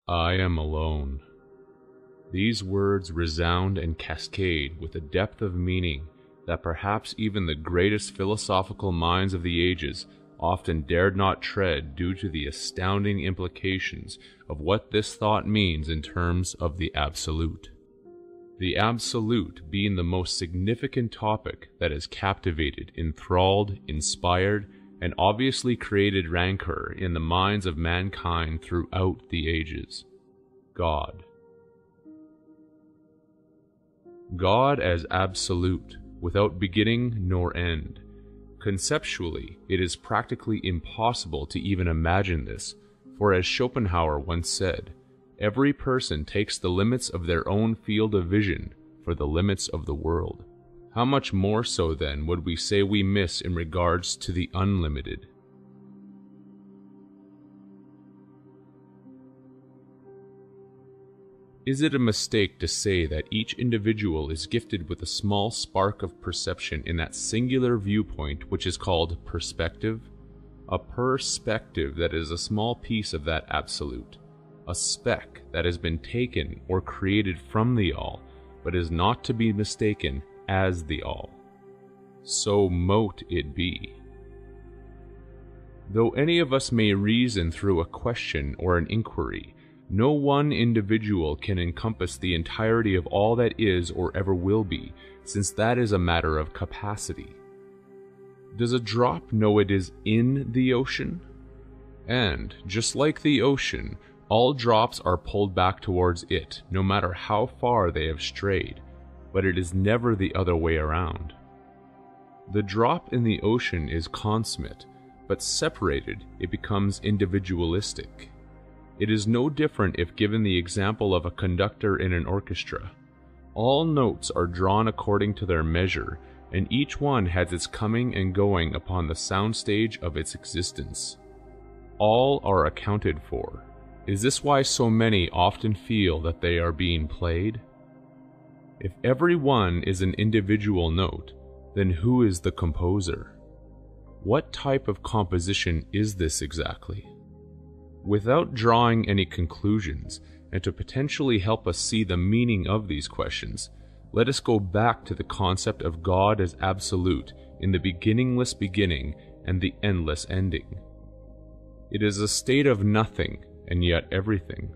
I am alone. These words resound and cascade with a depth of meaning that perhaps even the greatest philosophical minds of the ages often dared not tread due to the astounding implications of what this thought means in terms of the Absolute. The Absolute being the most significant topic that has captivated, enthralled, inspired, and obviously created rancor in the minds of mankind throughout the ages. God. God as absolute, without beginning nor end. Conceptually, it is practically impossible to even imagine this, for as Schopenhauer once said, every person takes the limits of their own field of vision for the limits of the world. How much more so then would we say we miss in regards to the unlimited? Is it a mistake to say that each individual is gifted with a small spark of perception in that singular viewpoint which is called perspective? A perspective that is a small piece of that absolute, a speck that has been taken or created from the all, but is not to be mistaken as the all. So mote it be. Though any of us may reason through a question or an inquiry, no one individual can encompass the entirety of all that is or ever will be, since that is a matter of capacity. Does a drop know it is in the ocean? And, just like the ocean, all drops are pulled back towards it, no matter how far they have strayed, but it is never the other way around. The drop in the ocean is consummate, but separated, it becomes individualistic. It is no different if given the example of a conductor in an orchestra. All notes are drawn according to their measure, and each one has its coming and going upon the soundstage of its existence. All are accounted for. Is this why so many often feel that they are being played? If every one is an individual note, then who is the composer? What type of composition is this exactly? Without drawing any conclusions, and to potentially help us see the meaning of these questions, let us go back to the concept of God as absolute in the beginningless beginning and the endless ending. It is a state of nothing and yet everything.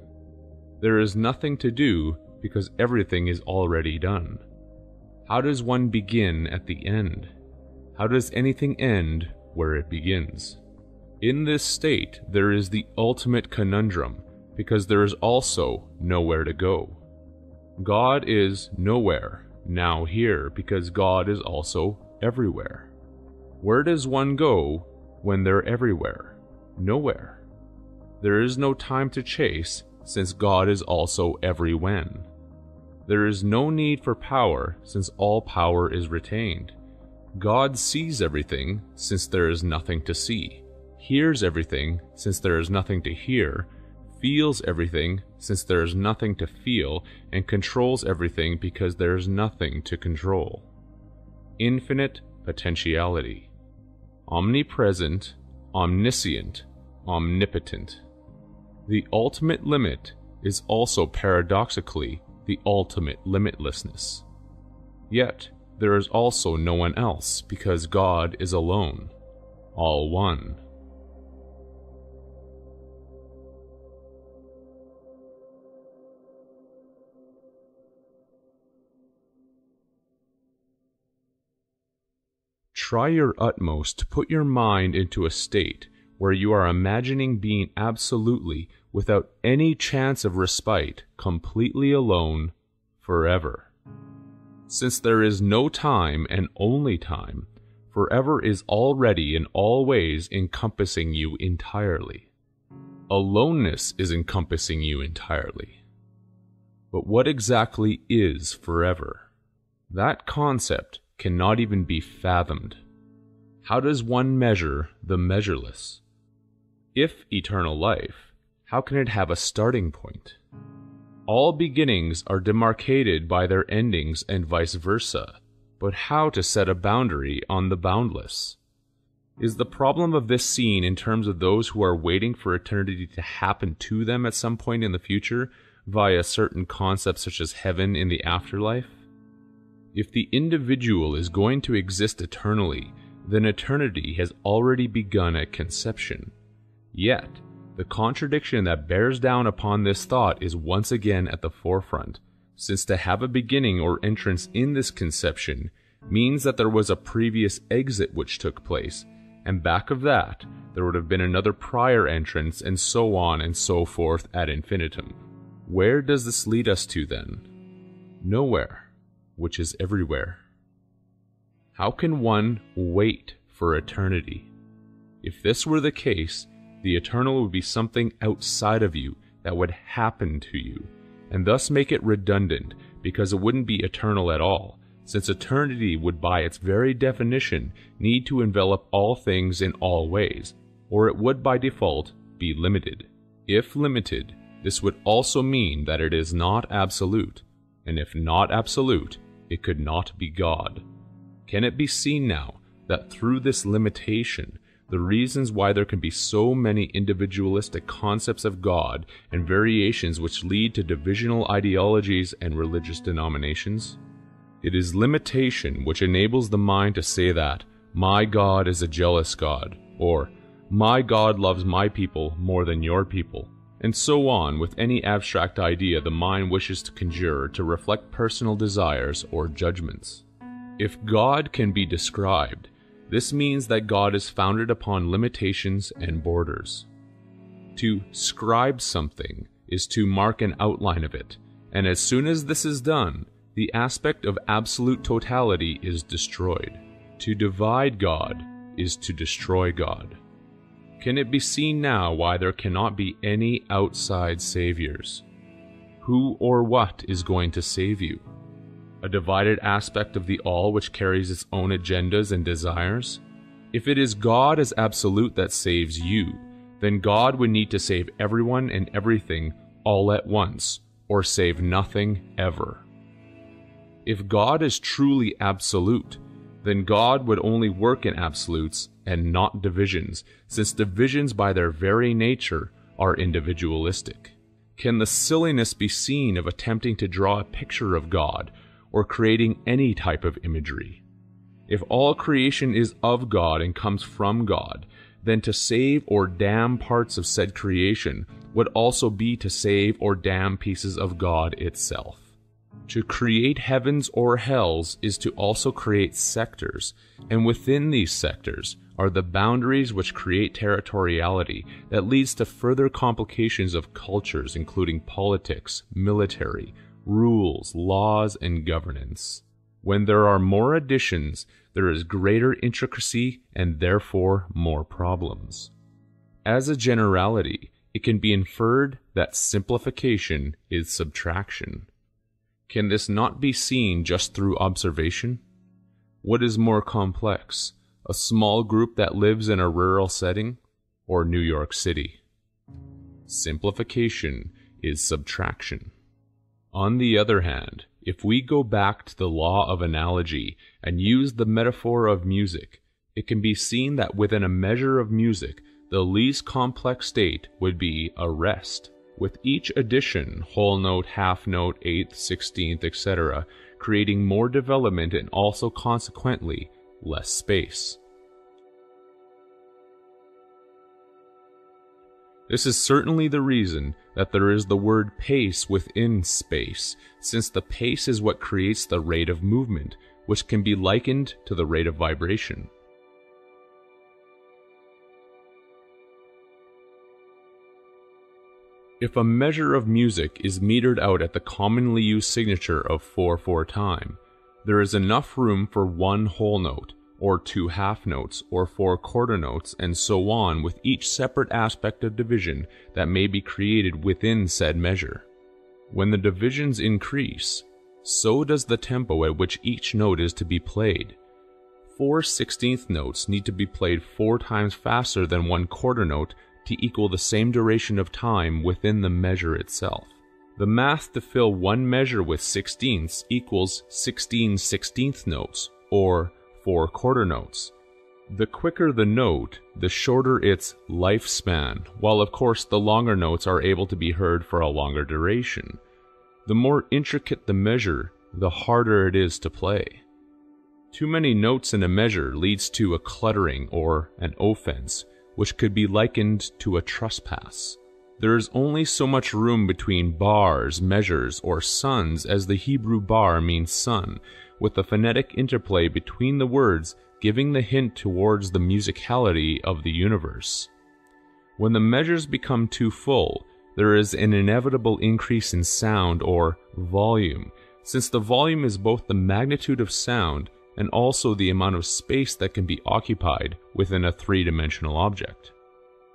There is nothing to do because everything is already done. How does one begin at the end? How does anything end where it begins? In this state, there is the ultimate conundrum, because there is also nowhere to go. God is nowhere, now here, because God is also everywhere. Where does one go when they're everywhere? Nowhere. There is no time to chase, since God is also every when. There is no need for power, since all power is retained. God sees everything, since there is nothing to see. Hears everything, since there is nothing to hear, feels everything, since there is nothing to feel, and controls everything because there is nothing to control. Infinite potentiality. Omnipresent, omniscient, omnipotent. The ultimate limit is also paradoxically the ultimate limitlessness. Yet, there is also no one else because God is alone, all one. Try your utmost to put your mind into a state where you are imagining being absolutely, without any chance of respite, completely alone, forever. Since there is no time and only time, forever is already in all ways encompassing you entirely. Aloneness is encompassing you entirely. But what exactly is forever? That concept cannot even be fathomed. How does one measure the measureless? If eternal life, how can it have a starting point? All beginnings are demarcated by their endings and vice versa, but how to set a boundary on the boundless? Is the problem of this seen in terms of those who are waiting for eternity to happen to them at some point in the future via certain concepts such as heaven in the afterlife? If the individual is going to exist eternally, then eternity has already begun at conception. Yet, the contradiction that bears down upon this thought is once again at the forefront, since to have a beginning or entrance in this conception means that there was a previous exit which took place, and back of that, there would have been another prior entrance, and so on and so forth ad infinitum. Where does this lead us to then? Nowhere, which is everywhere. How can one wait for eternity? If this were the case, the eternal would be something outside of you that would happen to you, and thus make it redundant, because it wouldn't be eternal at all, since eternity would by its very definition need to envelop all things in all ways, or it would by default be limited. If limited, this would also mean that it is not absolute, and if not absolute, it could not be God. Can it be seen now that through this limitation, the reasons why there can be so many individualistic concepts of God and variations which lead to divisional ideologies and religious denominations? It is limitation which enables the mind to say that, my God is a jealous God, or my God loves my people more than your people, and so on with any abstract idea the mind wishes to conjure to reflect personal desires or judgments. If God can be described, this means that God is founded upon limitations and borders. To scribe something is to mark an outline of it, and as soon as this is done, the aspect of absolute totality is destroyed. To divide God is to destroy God. Can it be seen now why there cannot be any outside saviors? Who or what is going to save you? A divided aspect of the all which carries its own agendas and desires? If it is God as absolute that saves you, then God would need to save everyone and everything all at once, or save nothing ever. If God is truly absolute, then God would only work in absolutes and not divisions, since divisions by their very nature are individualistic. Can the silliness be seen of attempting to draw a picture of God, or creating any type of imagery? If all creation is of God and comes from God, then to save or damn parts of said creation would also be to save or damn pieces of God itself. To create heavens or hells is to also create sectors, and within these sectors are the boundaries which create territoriality that leads to further complications of cultures including politics, military, rules, laws, and governance. When there are more additions, there is greater intricacy and therefore more problems. As a generality, it can be inferred that simplification is subtraction. Can this not be seen just through observation? What is more complex, a small group that lives in a rural setting, or New York City? Simplification is subtraction. On the other hand, if we go back to the law of analogy and use the metaphor of music, it can be seen that within a measure of music, the least complex state would be a rest. With each addition, whole note, half note, eighth, 16th, etc., creating more development and also consequently less space. This is certainly the reason that there is the word pace within space, since the pace is what creates the rate of movement, which can be likened to the rate of vibration. If a measure of music is metered out at the commonly used signature of 4/4 time, there is enough room for one whole note, or 2 half notes, or 4 quarter notes, and so on with each separate aspect of division that may be created within said measure. When the divisions increase, so does the tempo at which each note is to be played. 4 16th notes need to be played 4 times faster than 1 quarter note to equal the same duration of time within the measure itself. The math to fill one measure with 16ths equals 16 16th notes, or 4 quarter notes. The quicker the note, the shorter its lifespan, while of course the longer notes are able to be heard for a longer duration. The more intricate the measure, the harder it is to play. Too many notes in a measure leads to a cluttering or an offense, which could be likened to a trespass. There is only so much room between bars, measures, or suns, as the Hebrew bar means sun, with the phonetic interplay between the words giving the hint towards the musicality of the universe. When the measures become too full, there is an inevitable increase in sound or volume, since the volume is both the magnitude of sound and also the amount of space that can be occupied within a three-dimensional object.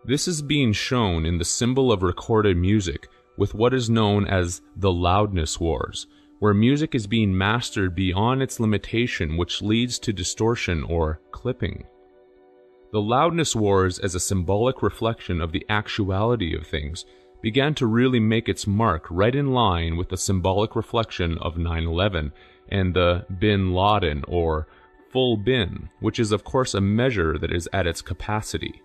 This is being shown in the symbol of recorded music with what is known as the loudness wars, where music is being mastered beyond its limitation, which leads to distortion or clipping. The loudness wars, as a symbolic reflection of the actuality of things, began to really make its mark right in line with the symbolic reflection of 9/11 and the bin Laden, or full bin, which is of course a measure that is at its capacity.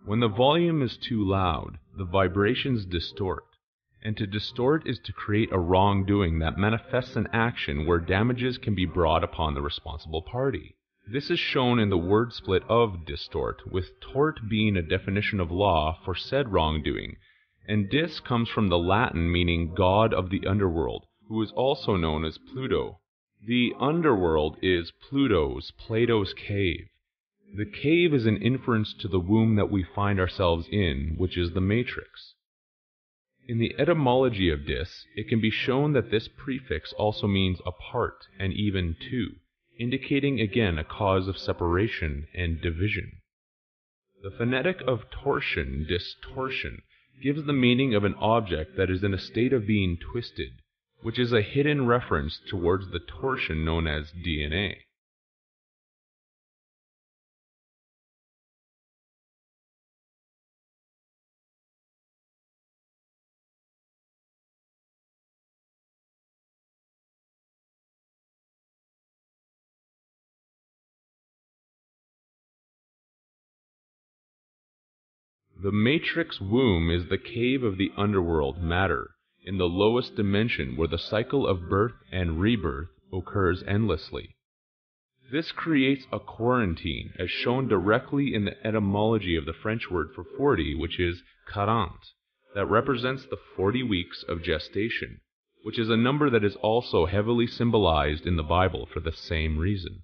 When the volume is too loud, the vibrations distort, and to distort is to create a wrongdoing that manifests an action where damages can be brought upon the responsible party. This is shown in the word split of distort, with tort being a definition of law for said wrongdoing, and dis comes from the Latin meaning god of the underworld, who is also known as Pluto. The underworld is Plato's cave. The cave is an inference to the womb that we find ourselves in, which is the matrix. In the etymology of dis, it can be shown that this prefix also means apart and even two, indicating again a cause of separation and division. The phonetic of torsion, distortion, gives the meaning of an object that is in a state of being twisted, which is a hidden reference towards the torsion known as DNA. The matrix womb is the cave of the underworld matter, in the lowest dimension where the cycle of birth and rebirth occurs endlessly. This creates a quarantine, as shown directly in the etymology of the French word for 40, which is 40, that represents the 40 weeks of gestation, which is a number that is also heavily symbolized in the Bible for the same reason.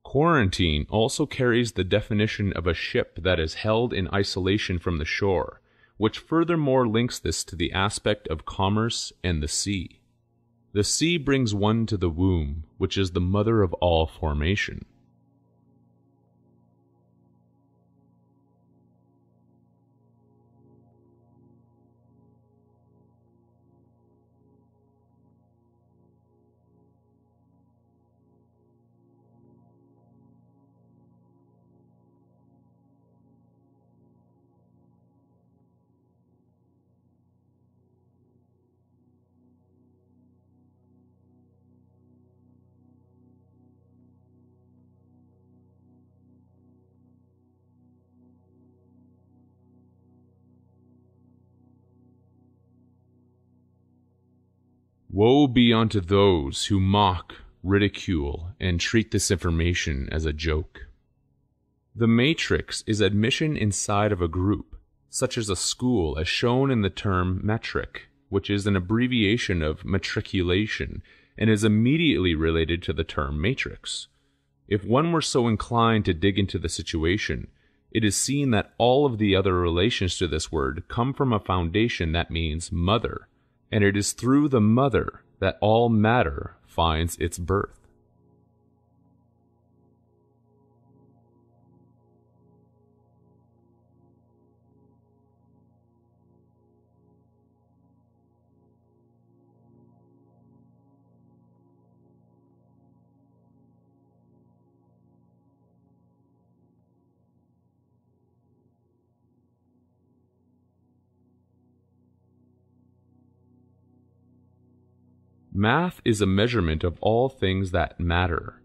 Quarantine also carries the definition of a ship that is held in isolation from the shore, which furthermore links this to the aspect of commerce and the sea. The sea brings one to the womb, which is the mother of all formation. Woe be unto those who mock, ridicule, and treat this information as a joke. The matrix is admission inside of a group, such as a school, as shown in the term metric, which is an abbreviation of matriculation and is immediately related to the term matrix. If one were so inclined to dig into the situation, it is seen that all of the other relations to this word come from a foundation that means mother, and it is through the mother that all matter finds its birth. Math is a measurement of all things that matter.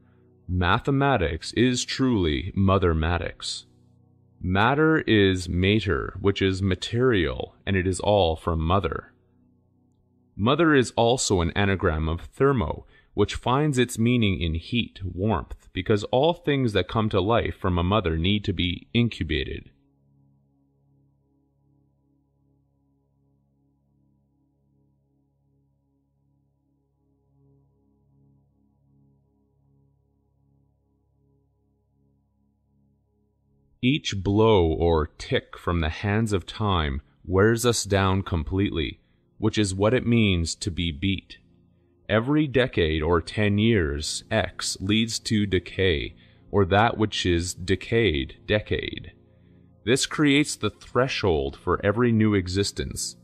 Mathematics is truly mothermatics. Matter is mater, which is material, and it is all from mother. Mother is also an anagram of thermo, which finds its meaning in heat, warmth, because all things that come to life from a mother need to be incubated. Each blow or tick from the hands of time wears us down completely, which is what it means to be beat. Every decade or 10 years, X leads to decay, or that which is decayed, decade. This creates the threshold for every new existence.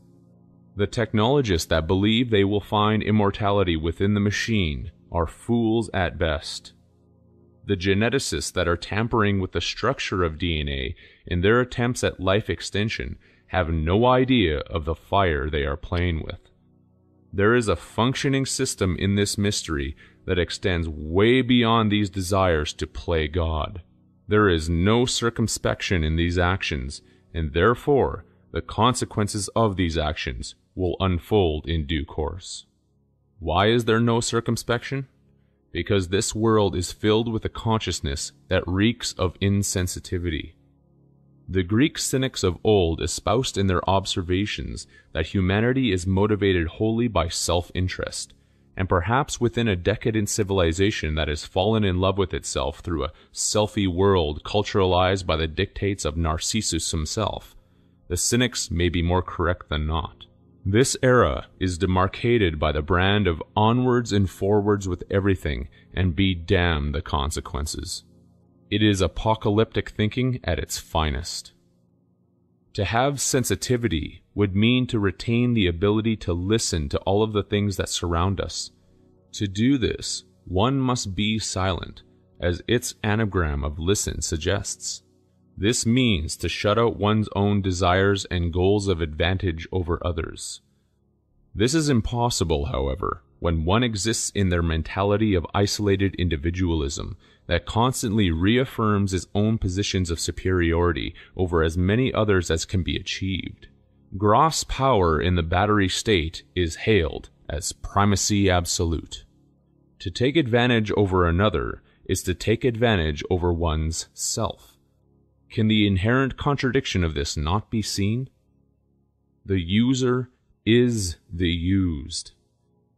The technologists that believe they will find immortality within the machine are fools at best. The geneticists that are tampering with the structure of DNA in their attempts at life extension have no idea of the fire they are playing with. There is a functioning system in this mystery that extends way beyond these desires to play God. There is no circumspection in these actions, and therefore the consequences of these actions will unfold in due course. Why is there no circumspection? Because this world is filled with a consciousness that reeks of insensitivity. The Greek cynics of old espoused in their observations that humanity is motivated wholly by self-interest, and perhaps within a decadent civilization that has fallen in love with itself through a selfie world culturalized by the dictates of Narcissus himself, the cynics may be more correct than not. This era is demarcated by the brand of onwards and forwards with everything, and be damned the consequences. It is apocalyptic thinking at its finest. To have sensitivity would mean to retain the ability to listen to all of the things that surround us. To do this, one must be silent, as its anagram of listen suggests. This means to shut out one's own desires and goals of advantage over others. This is impossible, however, when one exists in their mentality of isolated individualism that constantly reaffirms its own positions of superiority over as many others as can be achieved. Gross power in the battery state is hailed as primacy absolute. To take advantage over another is to take advantage over one's self. Can the inherent contradiction of this not be seen? The user is the used.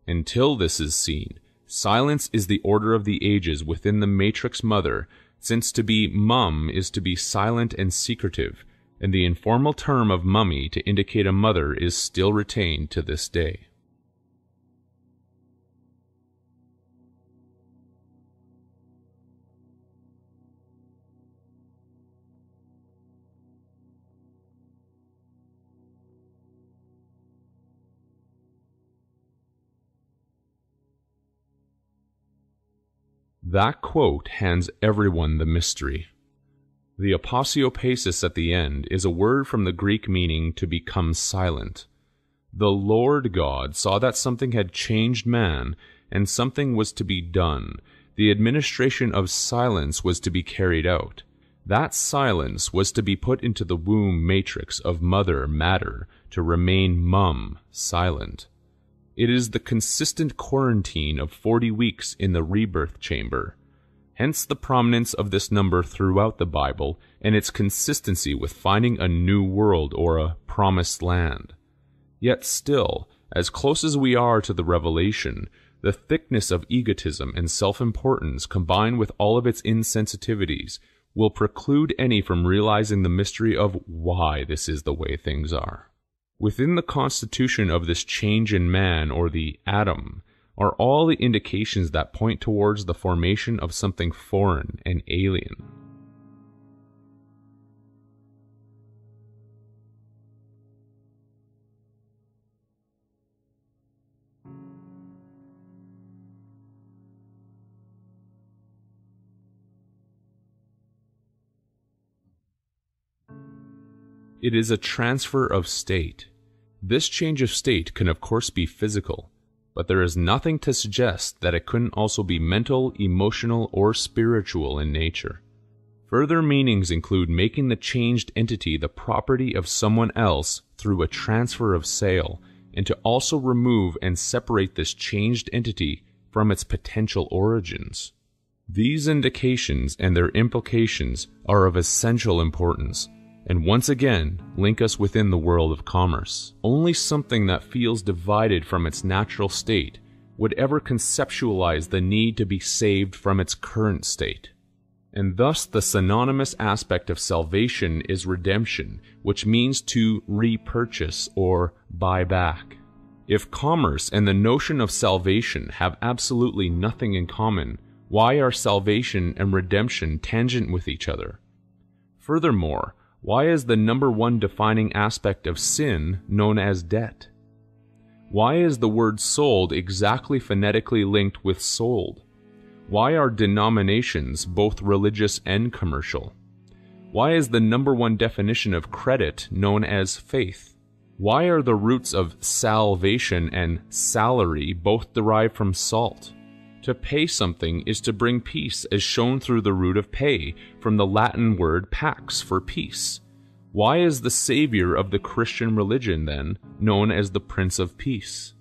Until this is seen, Silence is the order of the ages within the matrix mother, since to be mum is to be silent and secretive, and the informal term of mummy to indicate a mother is still retained to this day. That quote hands everyone the mystery. The aposiopesis at the end is a word from the Greek meaning to become silent. The Lord God saw that something had changed man, and something was to be done. The administration of silence was to be carried out. That silence was to be put into the womb matrix of mother matter to remain mum, silent. It is the consistent quarantine of 40 weeks in the rebirth chamber. Hence the prominence of this number throughout the Bible and its consistency with finding a new world or a promised land. Yet still, as close as we are to the revelation, the thickness of egotism and self-importance combined with all of its insensitivities will preclude any from realizing the mystery of why this is the way things are. Within the constitution of this change in man, or the atom, are all the indications that point towards the formation of something foreign and alien. It is a transfer of state. This change of state can of course be physical, but there is nothing to suggest that it couldn't also be mental, emotional, or spiritual in nature. Further meanings include making the changed entity the property of someone else through a transfer of sale, and to also remove and separate this changed entity from its potential origins. These indications and their implications are of essential importance, and once again link us within the world of commerce. Only something that feels divided from its natural state would ever conceptualize the need to be saved from its current state. And thus the synonymous aspect of salvation is redemption, which means to repurchase or buy back. If commerce and the notion of salvation have absolutely nothing in common, why are salvation and redemption tangent with each other? Furthermore, why is the number one defining aspect of sin known as debt? Why is the word sold exactly phonetically linked with sold? Why are denominations both religious and commercial? Why is the number one definition of credit known as faith? Why are the roots of salvation and salary both derived from salt? To pay something is to bring peace, as shown through the root of pay, from the Latin word pax, for peace. Why is the savior of the Christian religion, then, known as the Prince of Peace?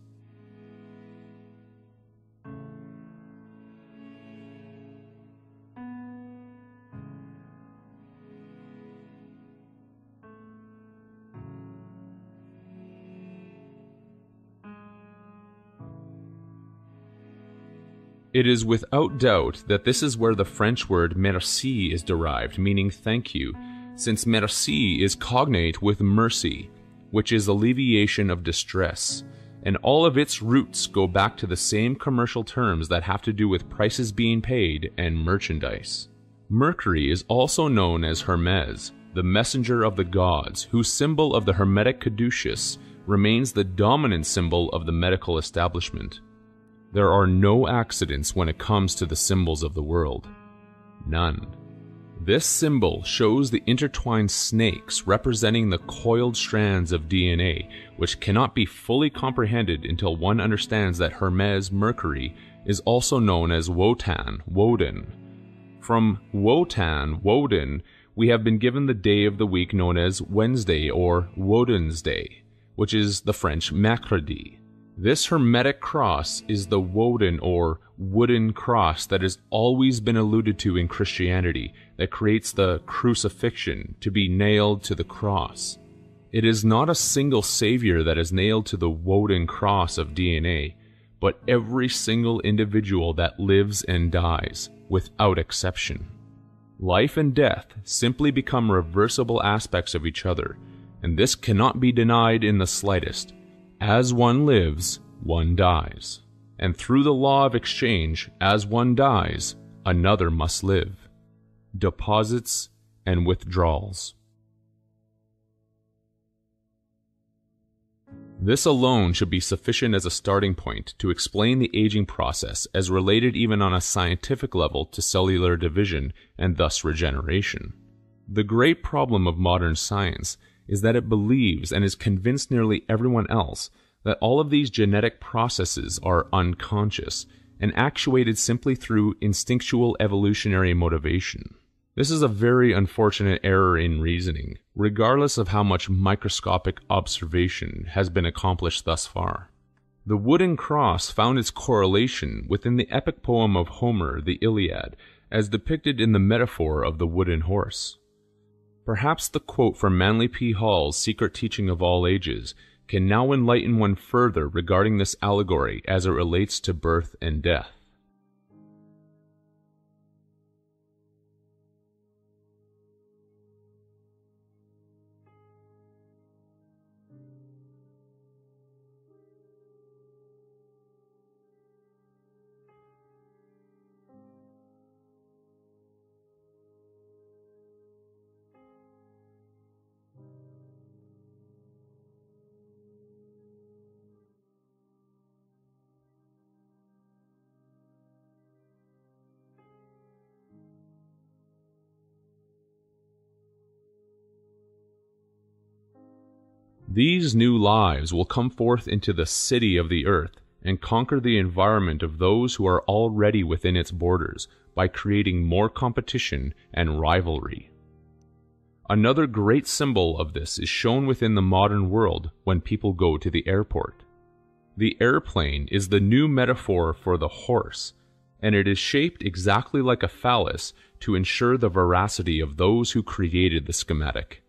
It is without doubt that this is where the French word merci is derived, meaning thank you, since merci is cognate with mercy, which is alleviation of distress, and all of its roots go back to the same commercial terms that have to do with prices being paid and merchandise. Mercury is also known as Hermes, the messenger of the gods, whose symbol of the Hermetic caduceus remains the dominant symbol of the medical establishment. There are no accidents when it comes to the symbols of the world. None. This symbol shows the intertwined snakes representing the coiled strands of DNA, which cannot be fully comprehended until one understands that Hermes Mercury is also known as Wotan, Woden. From Wotan, Woden, we have been given the day of the week known as Wednesday or Woden's Day, which is the French mercredi. This Hermetic cross is the Woden or wooden cross that has always been alluded to in Christianity, that creates the crucifixion to be nailed to the cross. It is not a single savior that is nailed to the Woden cross of DNA, but every single individual that lives and dies, without exception. Life and death simply become reversible aspects of each other, and this cannot be denied in the slightest. As one lives, one dies. And through the law of exchange, as one dies, another must live. Deposits and withdrawals. This alone should be sufficient as a starting point to explain the aging process as related even on a scientific level to cellular division and thus regeneration. The great problem of modern science is that it believes and is convinced nearly everyone else that all of these genetic processes are unconscious and actuated simply through instinctual evolutionary motivation. This is a very unfortunate error in reasoning, regardless of how much microscopic observation has been accomplished thus far. The wooden cross found its correlation within the epic poem of Homer, the Iliad, as depicted in the metaphor of the wooden horse. Perhaps the quote from Manly P. Hall's Secret Teaching of All Ages can now enlighten one further regarding this allegory as it relates to birth and death. These new lives will come forth into the city of the earth and conquer the environment of those who are already within its borders by creating more competition and rivalry. Another great symbol of this is shown within the modern world when people go to the airport. The airplane is the new metaphor for the horse, and it is shaped exactly like a phallus to ensure the veracity of those who created the schematic.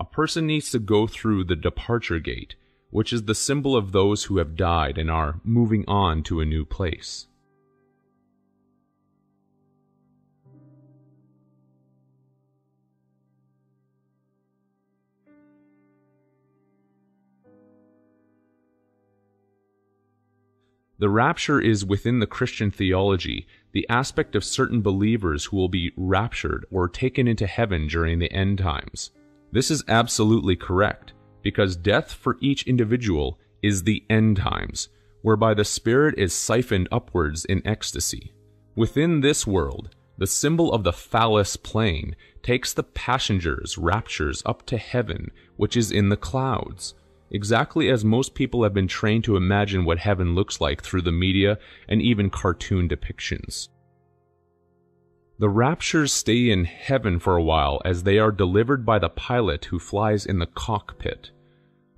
A person needs to go through the departure gate, which is the symbol of those who have died and are moving on to a new place. The rapture is within the Christian theology the aspect of certain believers who will be raptured or taken into heaven during the end times. This is absolutely correct, because death for each individual is the end times, whereby the spirit is siphoned upwards in ecstasy. Within this world, the symbol of the phallus plane takes the passengers' raptures up to heaven, which is in the clouds, exactly as most people have been trained to imagine what heaven looks like through the media and even cartoon depictions. The raptures stay in heaven for a while as they are delivered by the pilot who flies in the cockpit.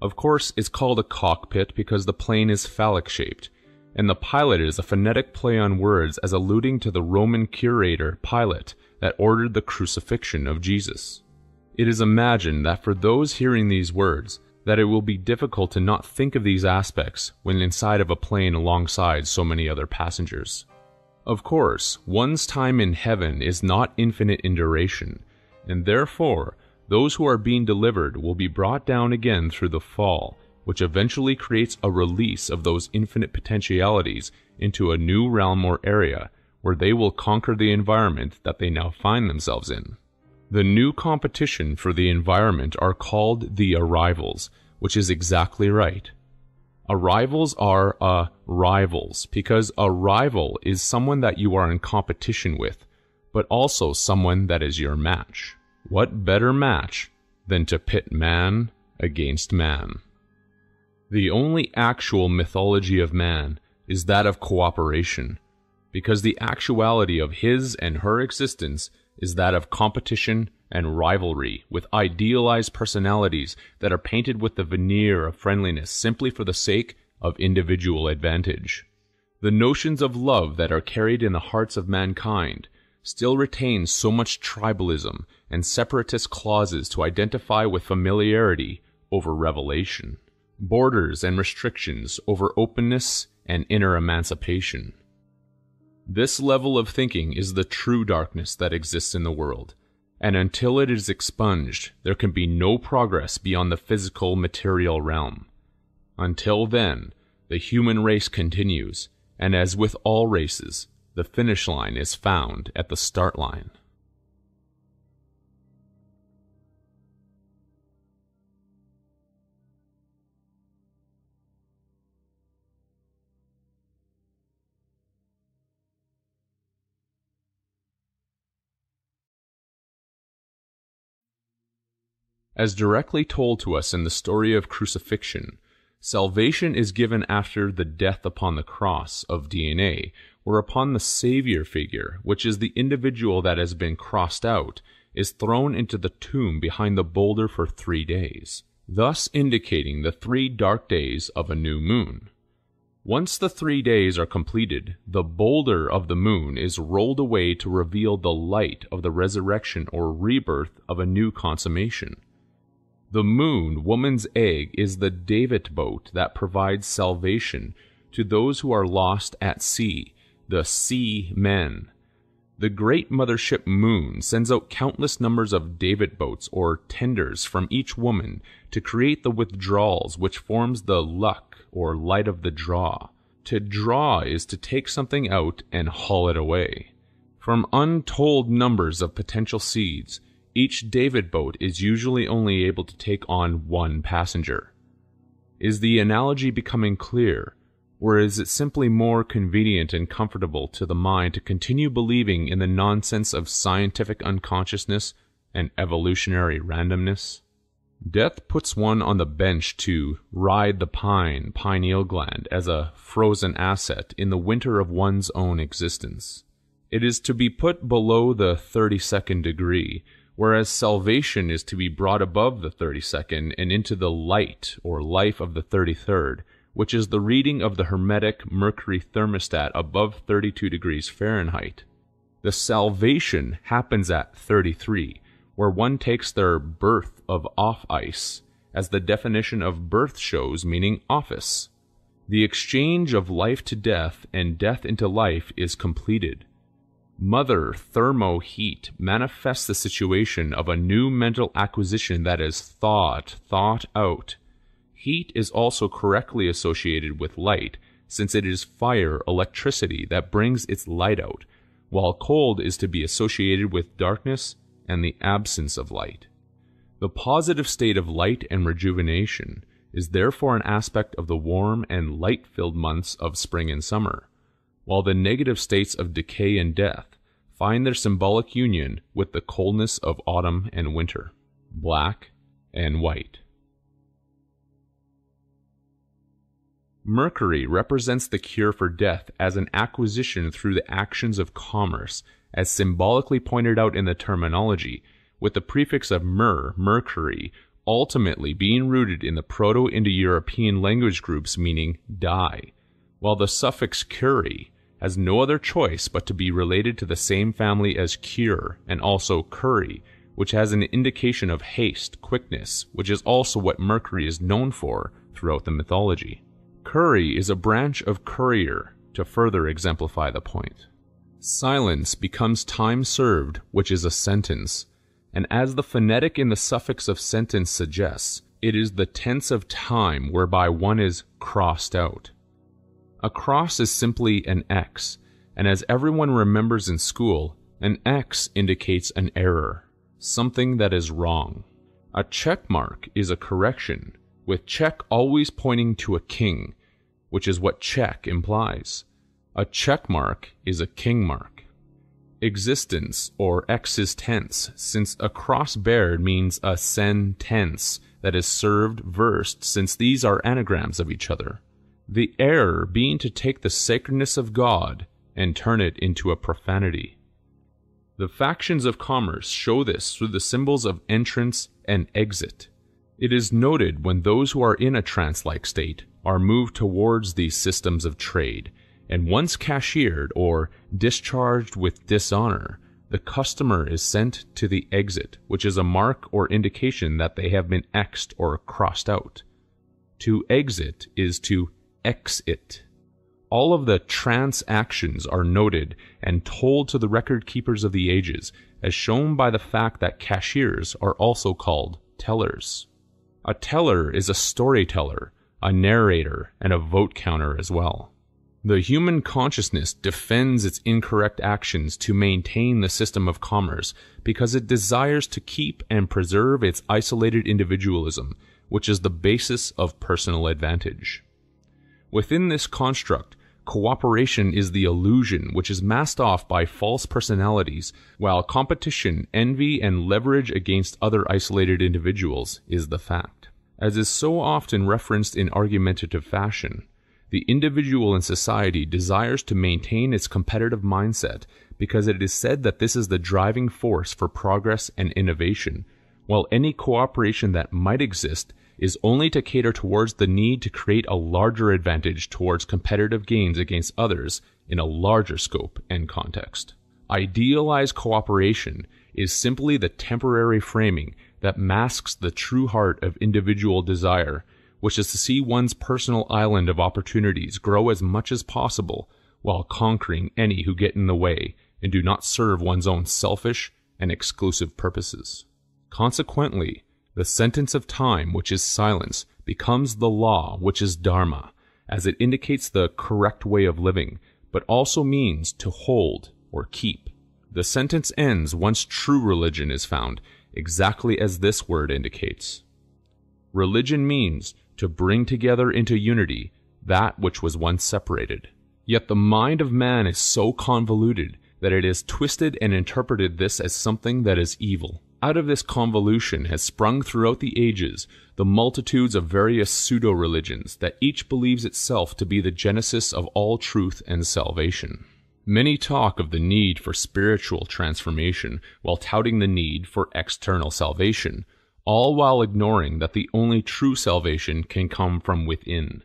Of course, it's called a cockpit because the plane is phallic-shaped, and the pilot is a phonetic play on words as alluding to the Roman curator Pilate that ordered the crucifixion of Jesus. It is imagined that for those hearing these words, that it will be difficult to not think of these aspects when inside of a plane alongside so many other passengers. Of course, one's time in heaven is not infinite in duration, and therefore, those who are being delivered will be brought down again through the fall, which eventually creates a release of those infinite potentialities into a new realm or area, where they will conquer the environment that they now find themselves in. The new competition for the environment are called the arrivals, which is exactly right. Arrivals are rivals, because a rival is someone that you are in competition with, but also someone that is your match. What better match than to pit man against man? The only actual mythology of man is that of cooperation, because the actuality of his and her existence is that of competition and rivalry with idealized personalities that are painted with the veneer of friendliness simply for the sake of individual advantage. The notions of love that are carried in the hearts of mankind still retain so much tribalism and separatist clauses to identify with familiarity over revelation, borders and restrictions over openness and inner emancipation. This level of thinking is the true darkness that exists in the world, and until it is expunged, there can be no progress beyond the physical material realm. Until then, the human race continues, and as with all races, the finish line is found at the start line. As directly told to us in the story of crucifixion, salvation is given after the death upon the cross of DNA, whereupon the Savior figure, which is the individual that has been crossed out, is thrown into the tomb behind the boulder for 3 days, thus indicating the 3 dark days of a new moon. Once the 3 days are completed, the boulder of the moon is rolled away to reveal the light of the resurrection or rebirth of a new consummation. The moon, woman's egg, is the David boat that provides salvation to those who are lost at sea, the sea men. The great mothership moon sends out countless numbers of David boats or tenders from each woman to create the withdrawals which forms the luck or light of the draw. To draw is to take something out and haul it away. From untold numbers of potential seeds, each David boat is usually only able to take on 1 passenger. Is the analogy becoming clear, or is it simply more convenient and comfortable to the mind to continue believing in the nonsense of scientific unconsciousness and evolutionary randomness? Death puts one on the bench to ride the pineal gland as a frozen asset in the winter of one's own existence. It is to be put below the 32nd degree, whereas salvation is to be brought above the 32nd and into the light or life of the 33rd, which is the reading of the Hermetic mercury thermostat above 32 degrees Fahrenheit. The salvation happens at 33, where one takes their birth of off ice, as the definition of birth shows, meaning office. The exchange of life to death and death into life is completed. Mother thermo heat manifests the situation of a new mental acquisition that is thought out. Heat is also correctly associated with light, since it is fire, electricity, that brings its light out, while cold is to be associated with darkness and the absence of light. The positive state of light and rejuvenation is therefore an aspect of the warm and light-filled months of spring and summer, while the negative states of decay and death find their symbolic union with the coldness of autumn and winter, black and white. Mercury represents the cure for death as an acquisition through the actions of commerce, as symbolically pointed out in the terminology, with the prefix of mercury, ultimately being rooted in the Proto-Indo-European language groups meaning die, while the suffix curie has no other choice but to be related to the same family as cure and also curry, which has an indication of haste, quickness, which is also what Mercury is known for throughout the mythology. Curry is a branch of courier, to further exemplify the point. Silence becomes time served, which is a sentence, and as the phonetic in the suffix of sentence suggests, it is the tense of time whereby one is crossed out. A cross is simply an X, and as everyone remembers in school, an X indicates an error, something that is wrong. A check mark is a correction, with check always pointing to a king, which is what check implies. A check mark is a king mark. Existence, or existence, since a cross bared means a sentence that is served versed, since these are anagrams of each other. The error being to take the sacredness of God and turn it into a profanity. The factions of commerce show this through the symbols of entrance and exit. It is noted when those who are in a trance-like state are moved towards these systems of trade, and once cashiered or discharged with dishonor, the customer is sent to the exit, which is a mark or indication that they have been X'd or crossed out. To exit is to exit. All of the transactions are noted and told to the record keepers of the ages, as shown by the fact that cashiers are also called tellers. A teller is a storyteller, a narrator, and a vote counter as well. The human consciousness defends its incorrect actions to maintain the system of commerce because it desires to keep and preserve its isolated individualism, which is the basis of personal advantage. Within this construct, cooperation is the illusion which is masked off by false personalities, while competition, envy, and leverage against other isolated individuals is the fact. As is so often referenced in argumentative fashion, the individual in society desires to maintain its competitive mindset because it is said that this is the driving force for progress and innovation, while any cooperation that might exist is only to cater towards the need to create a larger advantage towards competitive gains against others in a larger scope and context. Idealized cooperation is simply the temporary framing that masks the true heart of individual desire, which is to see one's personal island of opportunities grow as much as possible while conquering any who get in the way and do not serve one's own selfish and exclusive purposes. Consequently, the sentence of time, which is silence, becomes the law, which is dharma, as it indicates the correct way of living, but also means to hold or keep. The sentence ends once true religion is found, exactly as this word indicates. Religion means to bring together into unity that which was once separated. Yet the mind of man is so convoluted that it has twisted and interpreted this as something that is evil. Out of this convolution has sprung throughout the ages the multitudes of various pseudo-religions that each believes itself to be the genesis of all truth and salvation. Many talk of the need for spiritual transformation while touting the need for external salvation, all while ignoring that the only true salvation can come from within.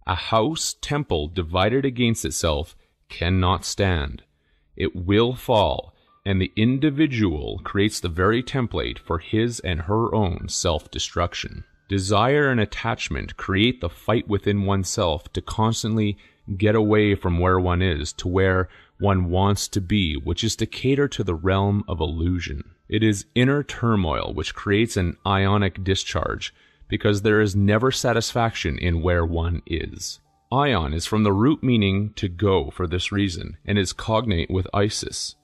A house temple divided against itself cannot stand. It will fall, and the individual creates the very template for his and her own self-destruction. Desire and attachment create the fight within oneself to constantly get away from where one is to where one wants to be, which is to cater to the realm of illusion. It is inner turmoil which creates an ionic discharge, because there is never satisfaction in where one is. Ion is from the root meaning to go for this reason, and is cognate with Isis.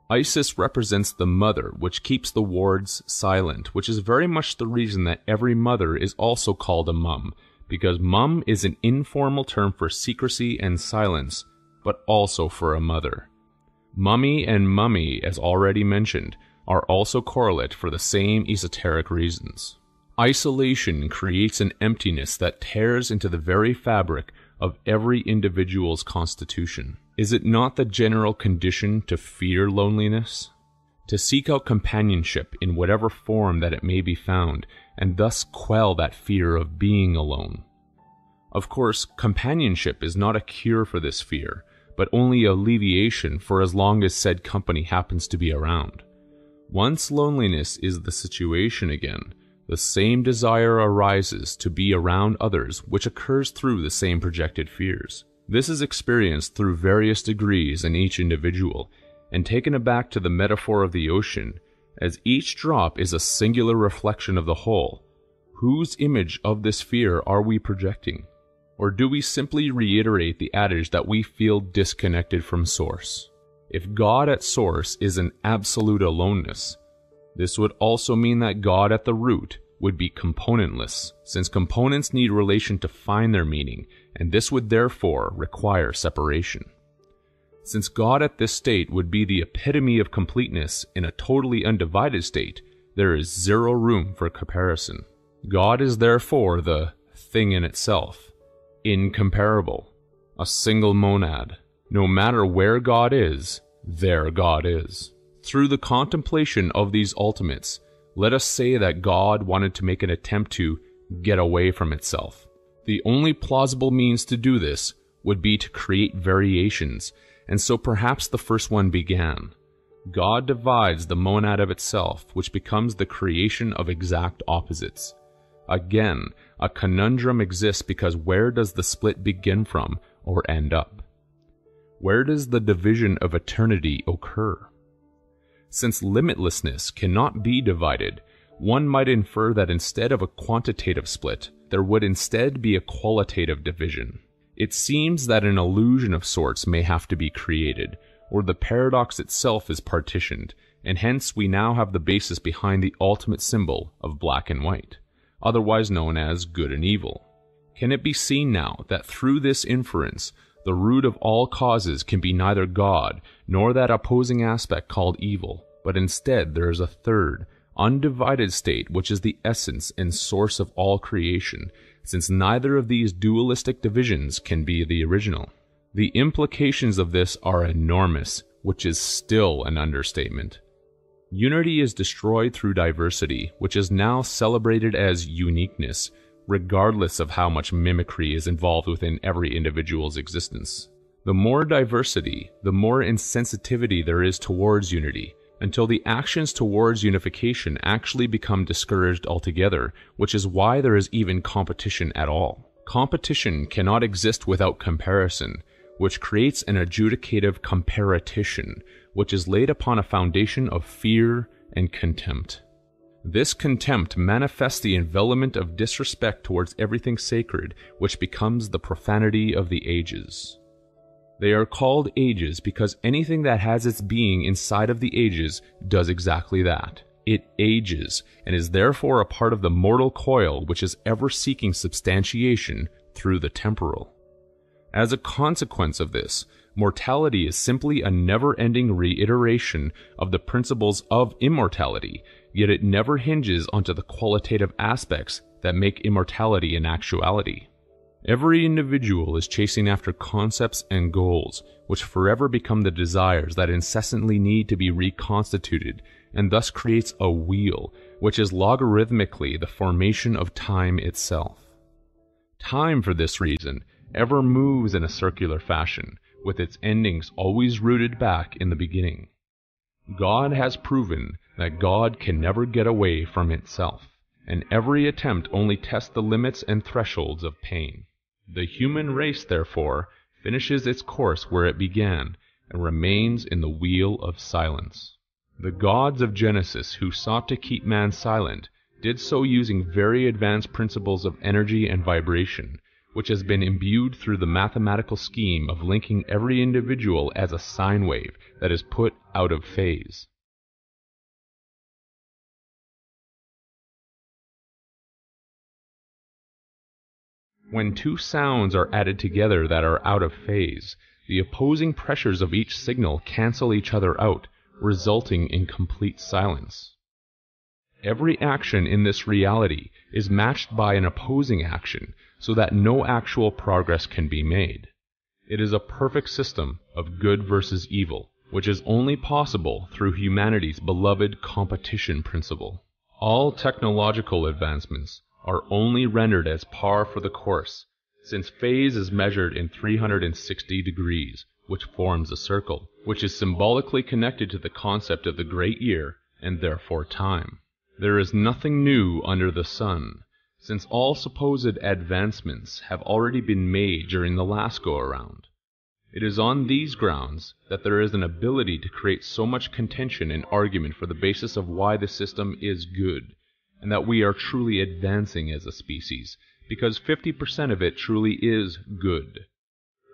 Isis represents the mother, which keeps the wards silent, which is very much the reason that every mother is also called a mum, because mum is an informal term for secrecy and silence, but also for a mother. Mummy and mummy, as already mentioned, are also correlate for the same esoteric reasons. Isolation creates an emptiness that tears into the very fabric of every individual's constitution. Is it not the general condition to fear loneliness? To seek out companionship in whatever form that it may be found, and thus quell that fear of being alone. Of course, companionship is not a cure for this fear, but only alleviation for as long as said company happens to be around. Once loneliness is the situation again, the same desire arises to be around others, which occurs through the same projected fears. This is experienced through various degrees in each individual, and taken aback to the metaphor of the ocean, as each drop is a singular reflection of the whole. Whose image of this fear are we projecting? Or do we simply reiterate the adage that we feel disconnected from Source? If God at Source is an absolute aloneness, this would also mean that God at the root would be componentless, since components need relation to find their meaning, and this would therefore require separation. Since God at this state would be the epitome of completeness in a totally undivided state, there is zero room for comparison. God is therefore the thing in itself, incomparable, a single monad. No matter where God is, there God is. Through the contemplation of these ultimates, let us say that God wanted to make an attempt to get away from itself. The only plausible means to do this would be to create variations, and so perhaps the first one began. God divides the monad of itself, which becomes the creation of exact opposites. Again, a conundrum exists because where does the split begin from, or end up? Where does the division of eternity occur? Since limitlessness cannot be divided, one might infer that instead of a quantitative split, there would instead be a qualitative division. It seems that an illusion of sorts may have to be created, or the paradox itself is partitioned, and hence we now have the basis behind the ultimate symbol of black and white, otherwise known as good and evil. Can it be seen now that through this inference, the root of all causes can be neither God nor that opposing aspect called evil, but instead there is a third, undivided state which is the essence and source of all creation, since neither of these dualistic divisions can be the original? The implications of this are enormous, which is still an understatement. Unity is destroyed through diversity, which is now celebrated as uniqueness, regardless of how much mimicry is involved within every individual's existence. The more diversity, the more insensitivity there is towards unity, until the actions towards unification actually become discouraged altogether, which is why there is even competition at all. Competition cannot exist without comparison, which creates an adjudicative comparatition, which is laid upon a foundation of fear and contempt. This contempt manifests the envelopment of disrespect towards everything sacred, which becomes the profanity of the ages. They are called ages because anything that has its being inside of the ages does exactly that. It ages, and is therefore a part of the mortal coil which is ever seeking substantiation through the temporal. As a consequence of this, mortality is simply a never-ending reiteration of the principles of immortality, yet it never hinges onto the qualitative aspects that make immortality an actuality. Every individual is chasing after concepts and goals, which forever become the desires that incessantly need to be reconstituted, and thus creates a wheel, which is logarithmically the formation of time itself. Time, for this reason, ever moves in a circular fashion, with its endings always rooted back in the beginning. God has proven that God can never get away from itself, and every attempt only tests the limits and thresholds of pain. The human race, therefore, finishes its course where it began, and remains in the wheel of silence. The gods of Genesis, who sought to keep man silent, did so using very advanced principles of energy and vibration, which has been imbued through the mathematical scheme of linking every individual as a sine wave that is put out of phase. When two sounds are added together that are out of phase, the opposing pressures of each signal cancel each other out, resulting in complete silence. Every action in this reality is matched by an opposing action, so that no actual progress can be made. It is a perfect system of good versus evil, which is only possible through humanity's beloved competition principle. All technological advancements are only rendered as par for the course, since phase is measured in 360 degrees, which forms a circle, which is symbolically connected to the concept of the great year, and therefore time. There is nothing new under the sun, since all supposed advancements have already been made during the last go-around. It is on these grounds that there is an ability to create so much contention and argument for the basis of why the system is good, and that we are truly advancing as a species, because 50% of it truly is good.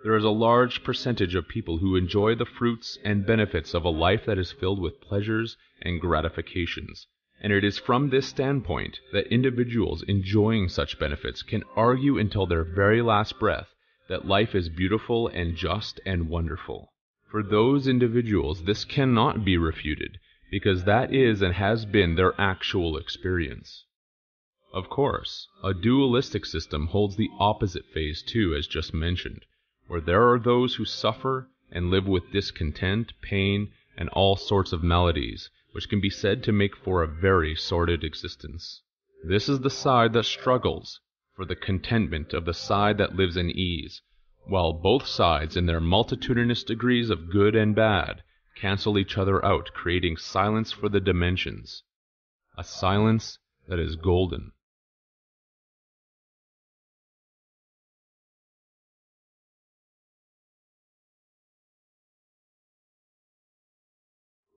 There is a large percentage of people who enjoy the fruits and benefits of a life that is filled with pleasures and gratifications, and it is from this standpoint that individuals enjoying such benefits can argue until their very last breath that life is beautiful and just and wonderful. For those individuals, this cannot be refuted, because that is and has been their actual experience. Of course, a dualistic system holds the opposite phase too, as just mentioned, where there are those who suffer and live with discontent, pain, and all sorts of maladies, which can be said to make for a very sordid existence. This is the side that struggles for the contentment of the side that lives in ease, while both sides in their multitudinous degrees of good and bad cancel each other out, creating silence for the dimensions, a silence that is golden.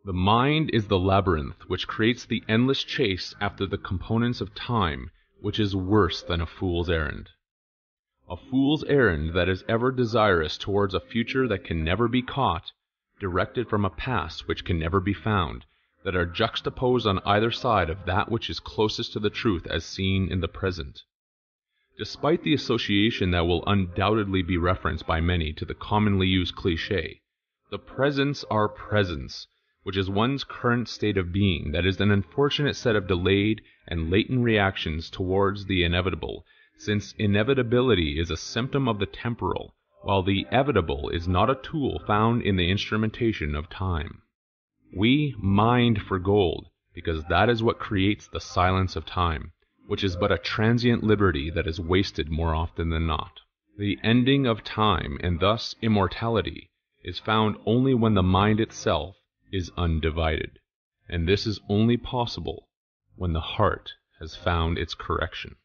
The mind is the labyrinth which creates the endless chase after the components of time, which is worse than a fool's errand. A fool's errand that is ever desirous towards a future that can never be caught, directed from a past which can never be found, that are juxtaposed on either side of that which is closest to the truth as seen in the present. Despite the association that will undoubtedly be referenced by many to the commonly used cliché, the presents are presence, which is one's current state of being, that is an unfortunate set of delayed and latent reactions towards the inevitable, since inevitability is a symptom of the temporal, while the evitable is not a tool found in the instrumentation of time. We mind for gold, because that is what creates the silence of time, which is but a transient liberty that is wasted more often than not. The ending of time, and thus immortality, is found only when the mind itself is undivided, and this is only possible when the heart has found its correction.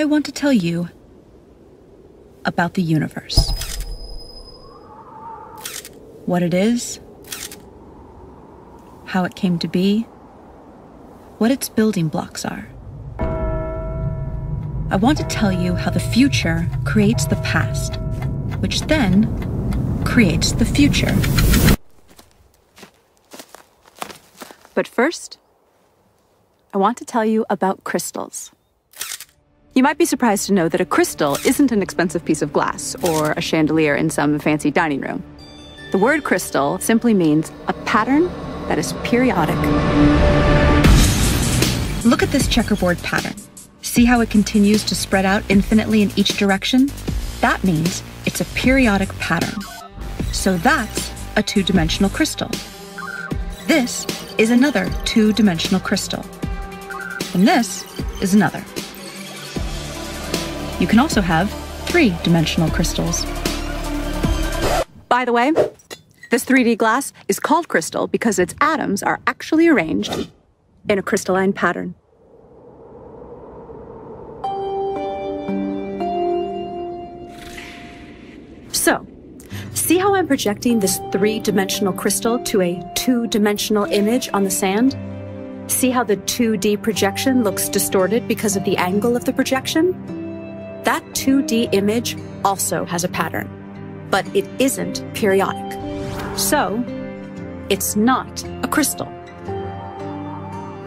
I want to tell you about the universe. What it is, how it came to be, what its building blocks are. I want to tell you how the future creates the past, which then creates the future. But first, I want to tell you about crystals. You might be surprised to know that a crystal isn't an expensive piece of glass or a chandelier in some fancy dining room. The word crystal simply means a pattern that is periodic. Look at this checkerboard pattern. See how it continues to spread out infinitely in each direction? That means it's a periodic pattern. So that's a two-dimensional crystal. This is another two-dimensional crystal. And this is another. You can also have three-dimensional crystals. By the way, this 3D glass is called crystal because its atoms are actually arranged in a crystalline pattern. So, see how I'm projecting this three-dimensional crystal to a two-dimensional image on the sand? See how the 2D projection looks distorted because of the angle of the projection? That 2D image also has a pattern, but it isn't periodic. So, it's not a crystal.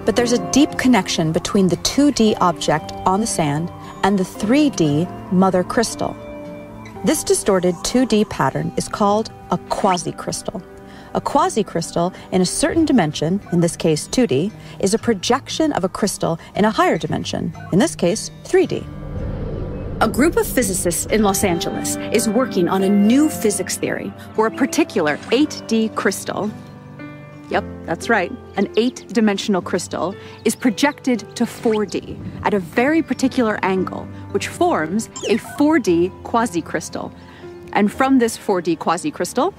But there's a deep connection between the 2D object on the sand and the 3D mother crystal. This distorted 2D pattern is called a quasi-crystal. A quasi-crystal in a certain dimension, in this case 2D, is a projection of a crystal in a higher dimension, in this case 3D. A group of physicists in Los Angeles is working on a new physics theory where a particular 8D crystal, yep, that's right, an 8-dimensional crystal, is projected to 4D at a very particular angle, which forms a 4D quasi-crystal. And from this 4D quasi-crystal,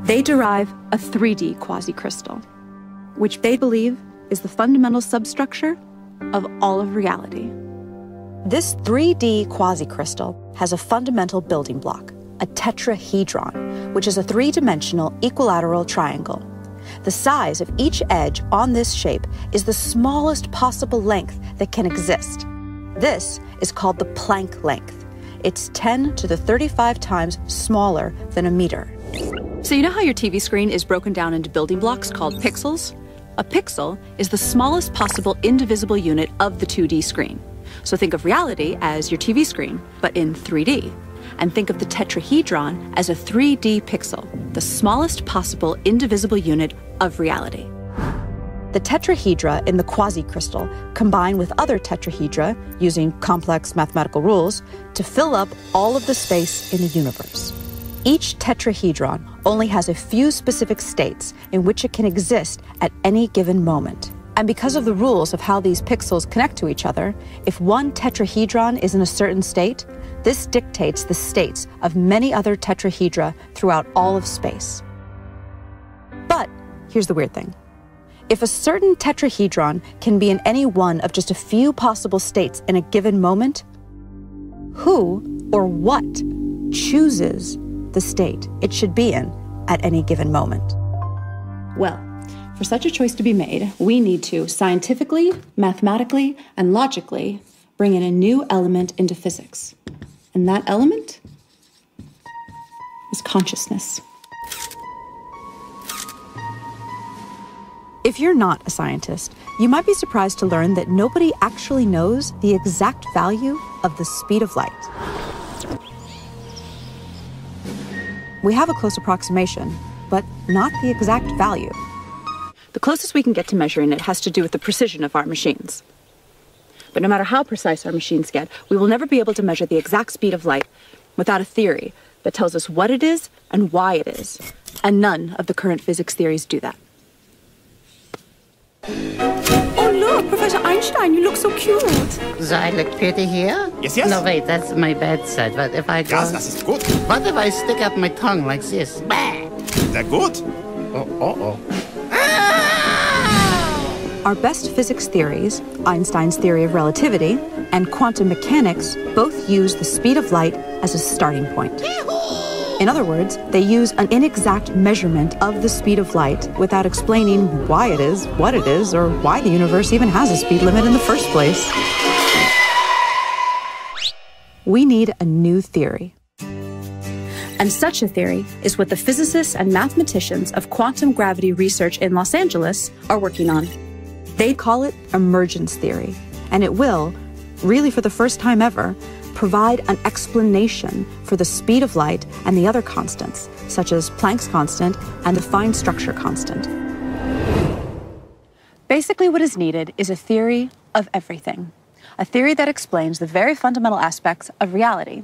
they derive a 3D quasi-crystal, which they believe is the fundamental substructure of all of reality. This 3D quasi-crystal has a fundamental building block, a tetrahedron, which is a three-dimensional equilateral triangle. The size of each edge on this shape is the smallest possible length that can exist. This is called the Planck length. It's 10 to the 35 times smaller than a meter. So you know how your TV screen is broken down into building blocks called pixels? A pixel is the smallest possible indivisible unit of the 2D screen. So think of reality as your TV screen, but in 3D. And think of the tetrahedron as a 3D pixel, the smallest possible indivisible unit of reality. The tetrahedra in the quasi-crystal combine with other tetrahedra, using complex mathematical rules, to fill up all of the space in the universe. Each tetrahedron only has a few specific states in which it can exist at any given moment. And because of the rules of how these pixels connect to each other, if one tetrahedron is in a certain state, this dictates the states of many other tetrahedra throughout all of space. But here's the weird thing. If a certain tetrahedron can be in any one of just a few possible states in a given moment, who or what chooses the state it should be in at any given moment? Well, for such a choice to be made, we need to scientifically, mathematically, and logically bring in a new element into physics. And that element is consciousness. If you're not a scientist, you might be surprised to learn that nobody actually knows the exact value of the speed of light. We have a close approximation, but not the exact value. The closest we can get to measuring it has to do with the precision of our machines. But no matter how precise our machines get, we will never be able to measure the exact speed of light without a theory that tells us what it is and why it is. And none of the current physics theories do that. Oh, look, Professor Einstein, you look so cute. So I look pretty here? Yes, yes. No, wait, that's my bad side. But if I go... Ja, das ist gut. What if I stick out my tongue like this? Sehr gut. Oh. Our best physics theories, Einstein's theory of relativity and quantum mechanics, both use the speed of light as a starting point. In other words, they use an inexact measurement of the speed of light without explaining why it is, what it is, or why the universe even has a speed limit in the first place. We need a new theory. And such a theory is what the physicists and mathematicians of quantum gravity research in Los Angeles are working on. They call it emergence theory, and it will, really for the first time ever, provide an explanation for the speed of light and the other constants, such as Planck's constant and the fine structure constant. Basically, what is needed is a theory of everything, a theory that explains the very fundamental aspects of reality.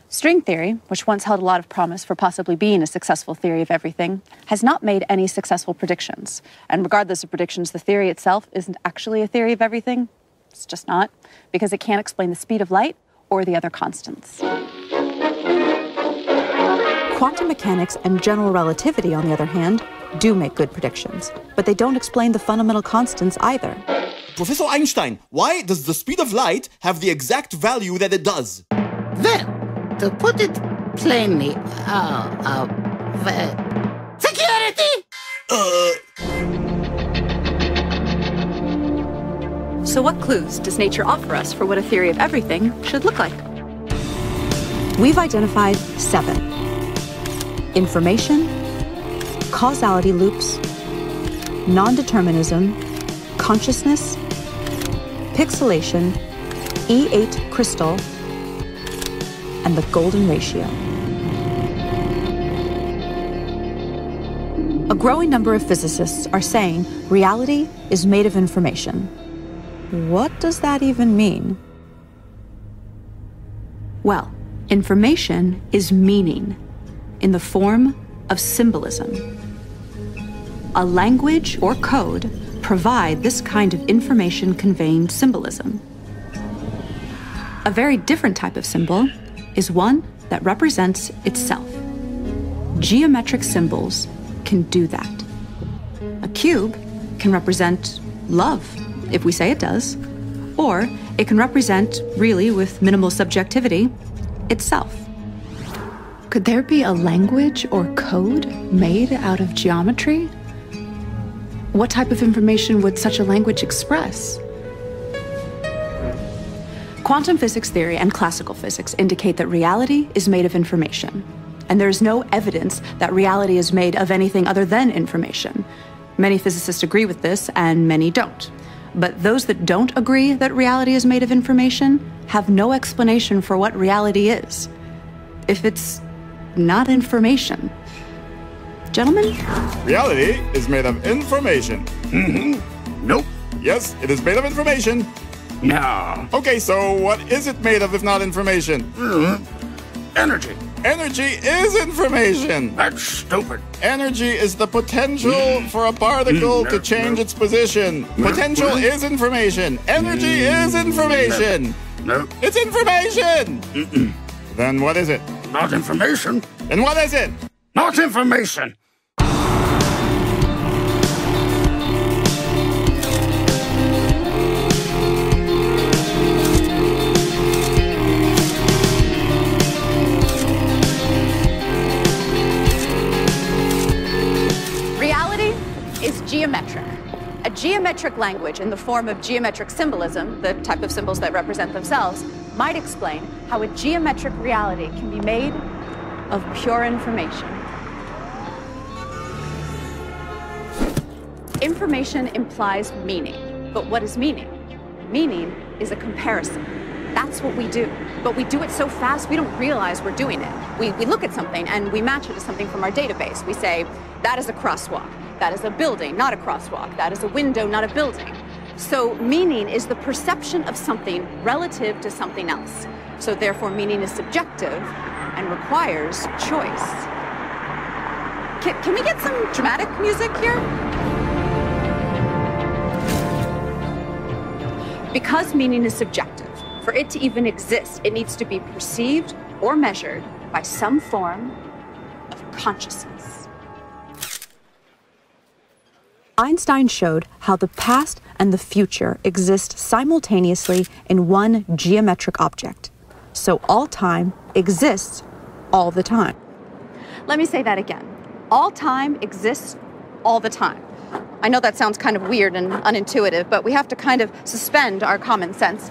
String theory, which once held a lot of promise for possibly being a successful theory of everything, has not made any successful predictions. And regardless of predictions, the theory itself isn't actually a theory of everything. It's just not, because it can't explain the speed of light or the other constants. Quantum mechanics and general relativity, on the other hand, do make good predictions, but they don't explain the fundamental constants either. Professor Einstein, why does the speed of light have the exact value that it does? Well, to put it plainly, security! So what clues does nature offer us for what a theory of everything should look like? We've identified 7. Information, causality loops, non-determinism, consciousness, pixelation, E8 crystal, and the golden ratio. A growing number of physicists are saying reality is made of information. What does that even mean? Well, information is meaning in the form of symbolism. A language or code provide this kind of information conveying symbolism. A very different type of symbol is one that represents itself. Geometric symbols can do that. A cube can represent love, if we say it does, or it can represent, really with minimal subjectivity, itself. Could there be a language or code made out of geometry? What type of information would such a language express? Quantum physics theory and classical physics indicate that reality is made of information, and there is no evidence that reality is made of anything other than information. Many physicists agree with this, and many don't. But those that don't agree that reality is made of information have no explanation for what reality is, if it's not information. Gentlemen? Reality is made of information. Nope. Yes, it is made of information. No. Okay, so what is it made of if not information? Energy. Energy is information. That's stupid. Energy is the potential for a particle to change its position. Potential is information. Energy is information. No. It's information. Then what is it? Not information. Then what is it? Not information. Geometric. A geometric language in the form of geometric symbolism, the type of symbols that represent themselves, might explain how a geometric reality can be made of pure information. Information implies meaning. But what is meaning? Meaning is a comparison. That's what we do. But we do it so fast we don't realize we're doing it. We look at something and we match it to something from our database. We say, that is a crosswalk. That is a building, not a crosswalk. That is a window, not a building. So meaning is the perception of something relative to something else. So therefore meaning is subjective and requires choice. Can we get some dramatic music here? Because meaning is subjective, for it to even exist, it needs to be perceived or measured by some form of consciousness. Einstein showed how the past and the future exist simultaneously in one geometric object. So all time exists all the time. Let me say that again. All time exists all the time. I know that sounds kind of weird and unintuitive, but we have to kind of suspend our common sense.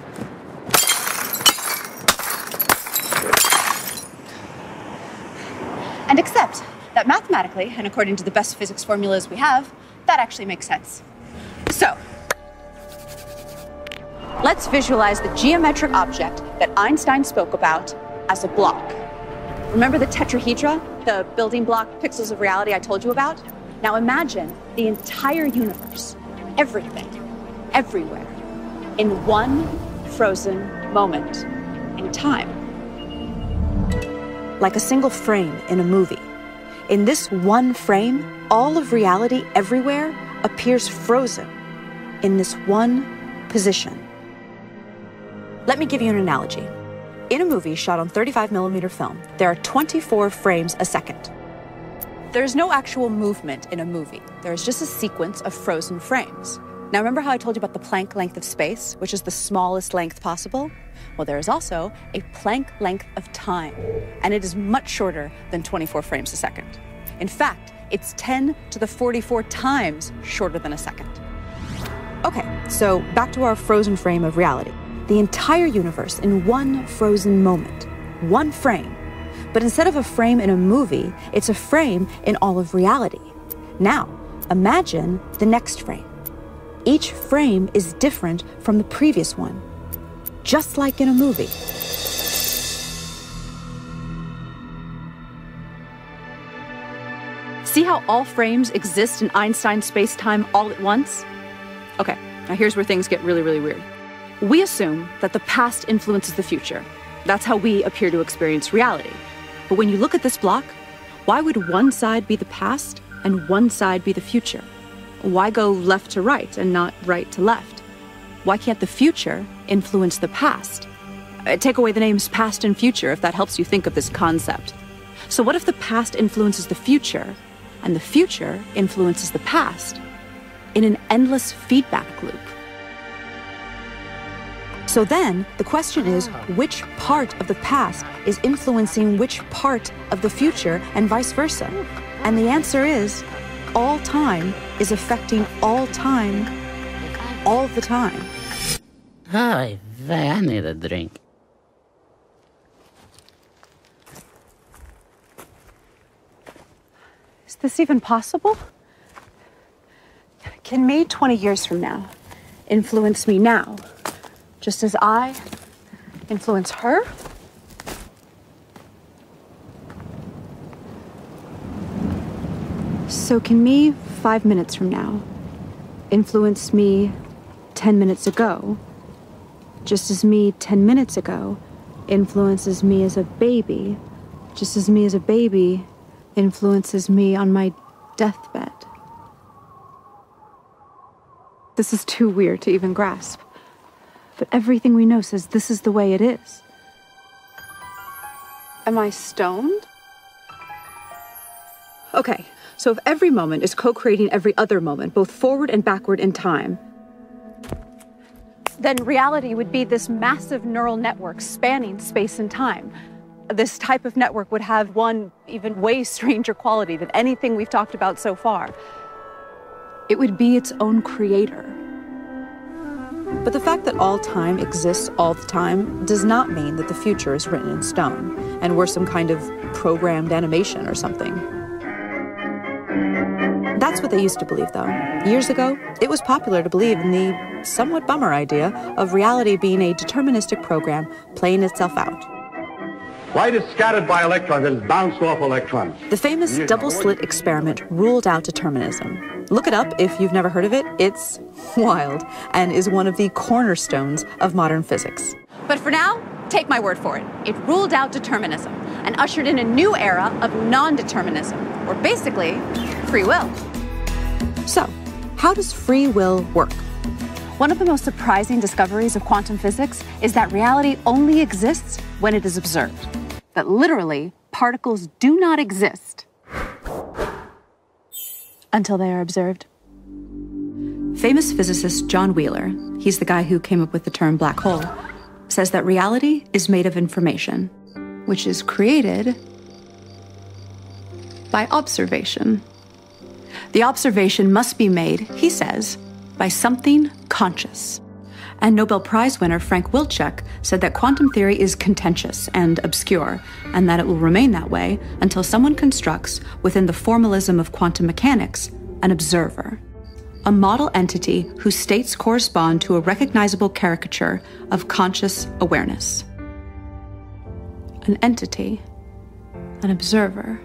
And accept that mathematically, and according to the best physics formulas we have, that actually makes sense. So, let's visualize the geometric object that Einstein spoke about as a block. Remember the tetrahedra, the building block pixels of reality I told you about? Now imagine the entire universe, everything, everywhere, in one frozen moment in time. Like a single frame in a movie. In this one frame, all of reality everywhere appears frozen in this one position. Let me give you an analogy. In a movie shot on 35mm film, there are 24 frames a second. There's no actual movement in a movie. There's just a sequence of frozen frames. Now remember how I told you about the Planck length of space, which is the smallest length possible? Well, there is also a Planck length of time, and it is much shorter than 24 frames a second. In fact, it's 10 to the 44 times shorter than a second. Okay, so back to our frozen frame of reality. The entire universe in one frozen moment, one frame. But instead of a frame in a movie, it's a frame in all of reality. Now, imagine the next frame. Each frame is different from the previous one, just like in a movie. See how all frames exist in Einstein's space-time all at once? Okay, now here's where things get really, really weird. We assume that the past influences the future. That's how we appear to experience reality. But when you look at this block, why would one side be the past and one side be the future? Why go left to right and not right to left? Why can't the future influence the past? Take away the names past and future if that helps you think of this concept. So what if the past influences the future and the future influences the past in an endless feedback loop? So then, the question is, which part of the past is influencing which part of the future and vice versa? And the answer is, all time is affecting all time, all the time. Hi, I need a drink. Is this even possible? Can me 20 years from now influence me now, just as I influence her? So can me 5 minutes from now influence me 10 minutes ago, just as me 10 minutes ago influences me as a baby, just as me as a baby influences me on my deathbed? This is too weird to even grasp. But everything we know says this is the way it is. Am I stoned? Okay, so if every moment is co-creating every other moment, both forward and backward in time, then reality would be this massive neural network spanning space and time. This type of network would have one even way stranger quality than anything we've talked about so far. It would be its own creator. But the fact that all time exists all the time does not mean that the future is written in stone, and we're some kind of programmed animation or something. That's what they used to believe, though. Years ago, it was popular to believe in the somewhat bummer idea of reality being a deterministic program playing itself out. Light is scattered by electrons and bounced off electrons. The famous double-slit experiment ruled out determinism. Look it up if you've never heard of it. It's wild and is one of the cornerstones of modern physics. But for now, take my word for it. It ruled out determinism and ushered in a new era of non-determinism, or basically, free will. So, how does free will work? One of the most surprising discoveries of quantum physics is that reality only exists when it is observed. That literally, particles do not exist until they are observed. famous physicist John Wheeler, he's the guy who came up with the term black hole, says that reality is made of information, which is created by observation. The observation must be made, he says, by something conscious. And Nobel Prize winner Frank Wilczek said that quantum theory is contentious and obscure, and that it will remain that way until someone constructs, within the formalism of quantum mechanics, an observer, a model entity whose states correspond to a recognizable caricature of conscious awareness. An entity, an observer.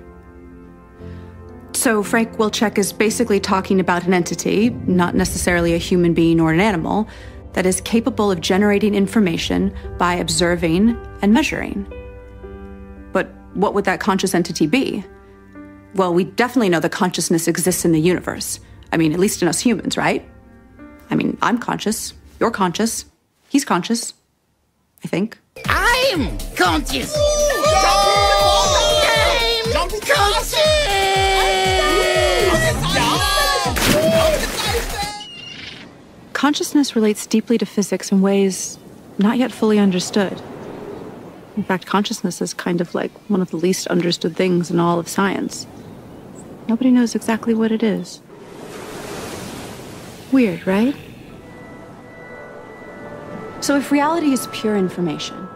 So Frank Wilczek is basically talking about an entity, not necessarily a human being or an animal, that is capable of generating information by observing and measuring. But what would that conscious entity be? Well, we definitely know that consciousness exists in the universe. I mean, at least in us humans, right? I mean, I'm conscious, you're conscious, he's conscious, I think. I'm conscious! I'm conscious! Consciousness relates deeply to physics in ways not yet fully understood. In fact, consciousness is kind of like one of the least understood things in all of science. Nobody knows exactly what it is. Weird, right? So if reality is pure information,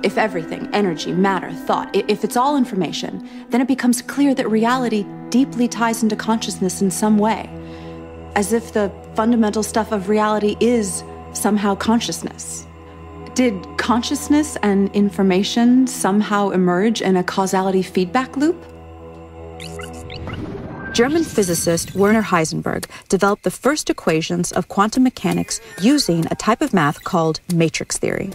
if everything, energy, matter, thought, if it's all information, then it becomes clear that reality deeply ties into consciousness in some way, as if the fundamental stuff of reality is somehow consciousness. Did consciousness and information somehow emerge in a causality feedback loop? German physicist Werner Heisenberg developed the first equations of quantum mechanics using a type of math called matrix theory.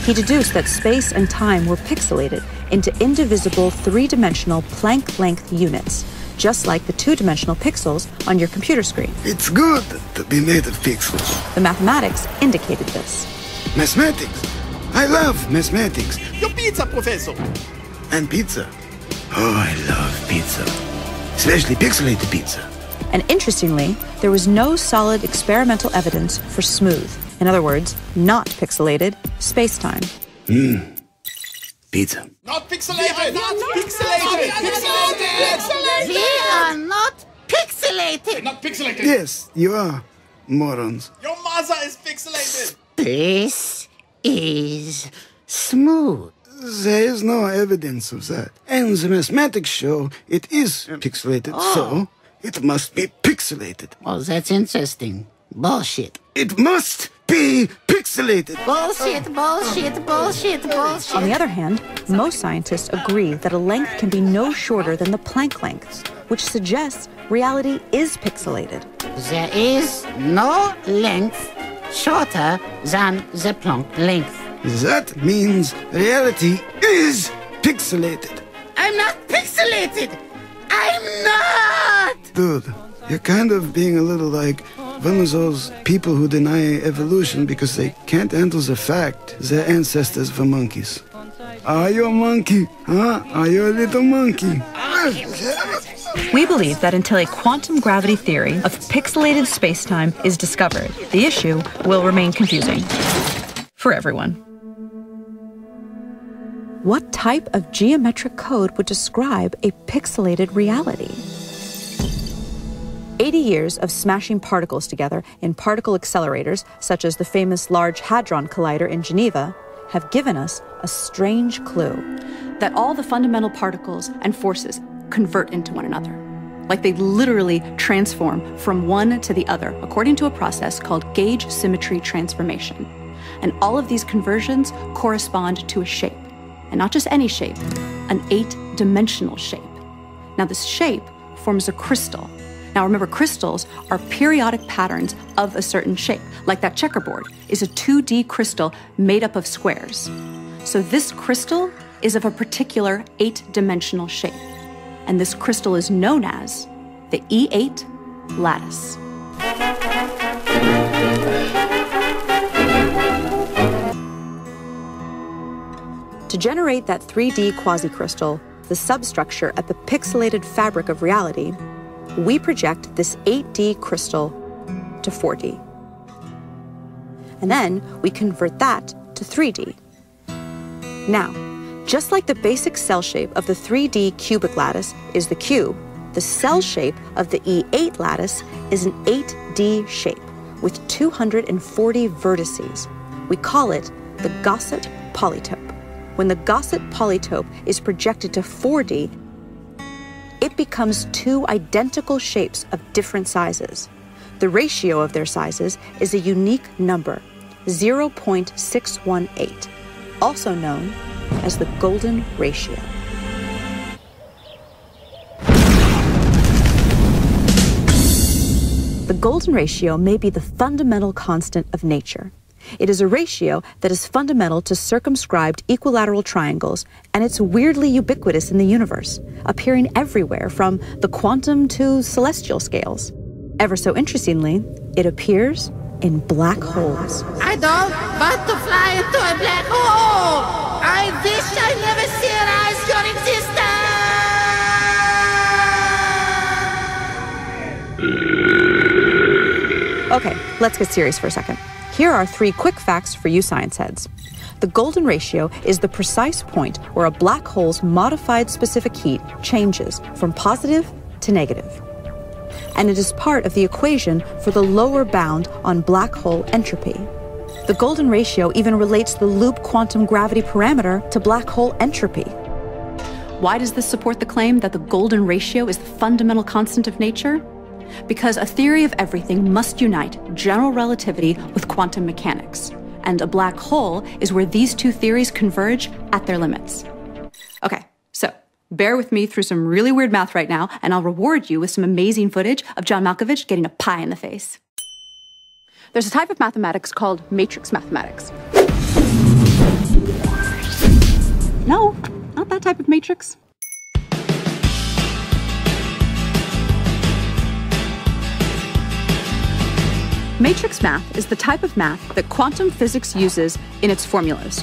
He deduced that space and time were pixelated into indivisible three-dimensional Planck-length units, just like the two-dimensional pixels on your computer screen. It's good to be made of pixels. The mathematics indicated this. Mathematics. I love mathematics. Your pizza, Professor. And pizza. Oh, I love pizza. Especially pixelated pizza. And interestingly, there was no solid experimental evidence for smooth, in other words, not pixelated, space-time. Pizza. Not pixelated! Not pixelated! Pixelated! We are not pixelated! Not pixelated! Yes, you are, morons. Your mother is pixelated! This is smooth. There is no evidence of that. And the mathematics show it is pixelated, so it must be pixelated. Oh, that's interesting. Bullshit. It must be pixelated. Bullshit, bullshit, bullshit, bullshit. On the other hand, most scientists agree that a length can be no shorter than the Planck length, which suggests reality is pixelated. There is no length shorter than the Planck length. That means reality is pixelated. I'm not pixelated! I'm not! Dude, you're kind of being a little like one of those people who deny evolution because they can't handle the fact their ancestors were monkeys. Are you a monkey? Huh? Are you a little monkey? We believe that until a quantum gravity theory of pixelated spacetime is discovered, the issue will remain confusing for everyone. What type of geometric code would describe a pixelated reality? 80 years of smashing particles together in particle accelerators, such as the famous Large Hadron Collider in Geneva, have given us a strange clue that all the fundamental particles and forces convert into one another. Like they literally transform from one to the other, according to a process called gauge symmetry transformation. And all of these conversions correspond to a shape. And not just any shape, an 8-dimensional shape. Now this shape forms a crystal. Now remember, crystals are periodic patterns of a certain shape, like that checkerboard is a 2D crystal made up of squares. So this crystal is of a particular 8-dimensional shape, and this crystal is known as the E8 lattice. To generate that 3D quasicrystal, the substructure at the pixelated fabric of reality, we project this 8D crystal to 4D. And then we convert that to 3D. Now, just like the basic cell shape of the 3D cubic lattice is the cube, the cell shape of the E8 lattice is an 8D shape with 240 vertices. We call it the Gaussian polytope. When the Gaussian polytope is projected to 4D, it becomes two identical shapes of different sizes. The ratio of their sizes is a unique number, 0.618, also known as the golden ratio. The golden ratio may be the fundamental constant of nature. It is a ratio that is fundamental to circumscribed equilateral triangles, and it's weirdly ubiquitous in the universe, appearing everywhere from the quantum to celestial scales. Ever so interestingly, it appears in black holes. I don't want to fly into a black hole! I wish I never realized your existence! Okay, let's get serious for a second. Here are 3 quick facts for you science heads. The golden ratio is the precise point where a black hole's modified specific heat changes from positive to negative. And it is part of the equation for the lower bound on black hole entropy. The golden ratio even relates the loop quantum gravity parameter to black hole entropy. Why does this support the claim that the golden ratio is the fundamental constant of nature? Because a theory of everything must unite general relativity with quantum mechanics, and a black hole is where these two theories converge at their limits. Okay, so bear with me through some really weird math right now, and I'll reward you with some amazing footage of John Malkovich getting a pie in the face. There's a type of mathematics called matrix mathematics. No, not that type of matrix. Matrix math is the type of math that quantum physics uses in its formulas.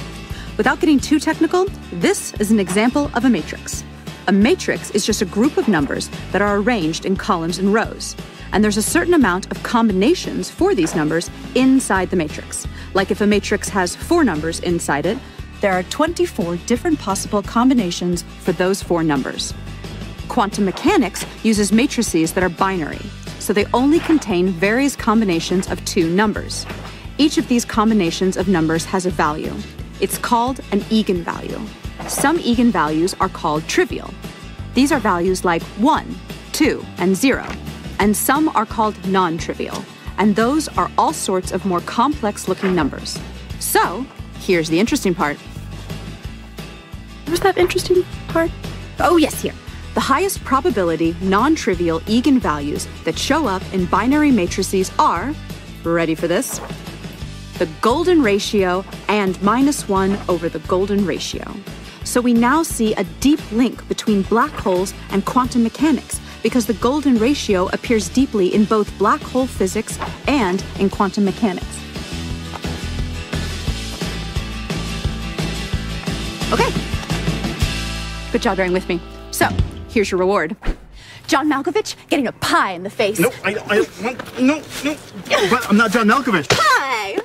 Without getting too technical, this is an example of a matrix. A matrix is just a group of numbers that are arranged in columns and rows. And there's a certain amount of combinations for these numbers inside the matrix. Like if a matrix has 4 numbers inside it, there are 24 different possible combinations for those 4 numbers. Quantum mechanics uses matrices that are binary, so they only contain various combinations of 2 numbers. Each of these combinations of numbers has a value. It's called an eigenvalue. Some eigenvalues are called trivial. These are values like 1, 2, and 0. And some are called non-trivial. And those are all sorts of more complex-looking numbers. So, here's the interesting part. Where's that interesting part? Oh, yes, here. The highest probability non-trivial eigenvalues that show up in binary matrices are, ready for this, the golden ratio and -1 over the golden ratio. So we now see a deep link between black holes and quantum mechanics because the golden ratio appears deeply in both black hole physics and in quantum mechanics. Okay. Good job bearing with me. So, here's your reward. John Malkovich getting a pie in the face. No, no. But I'm not John Malkovich. Pie!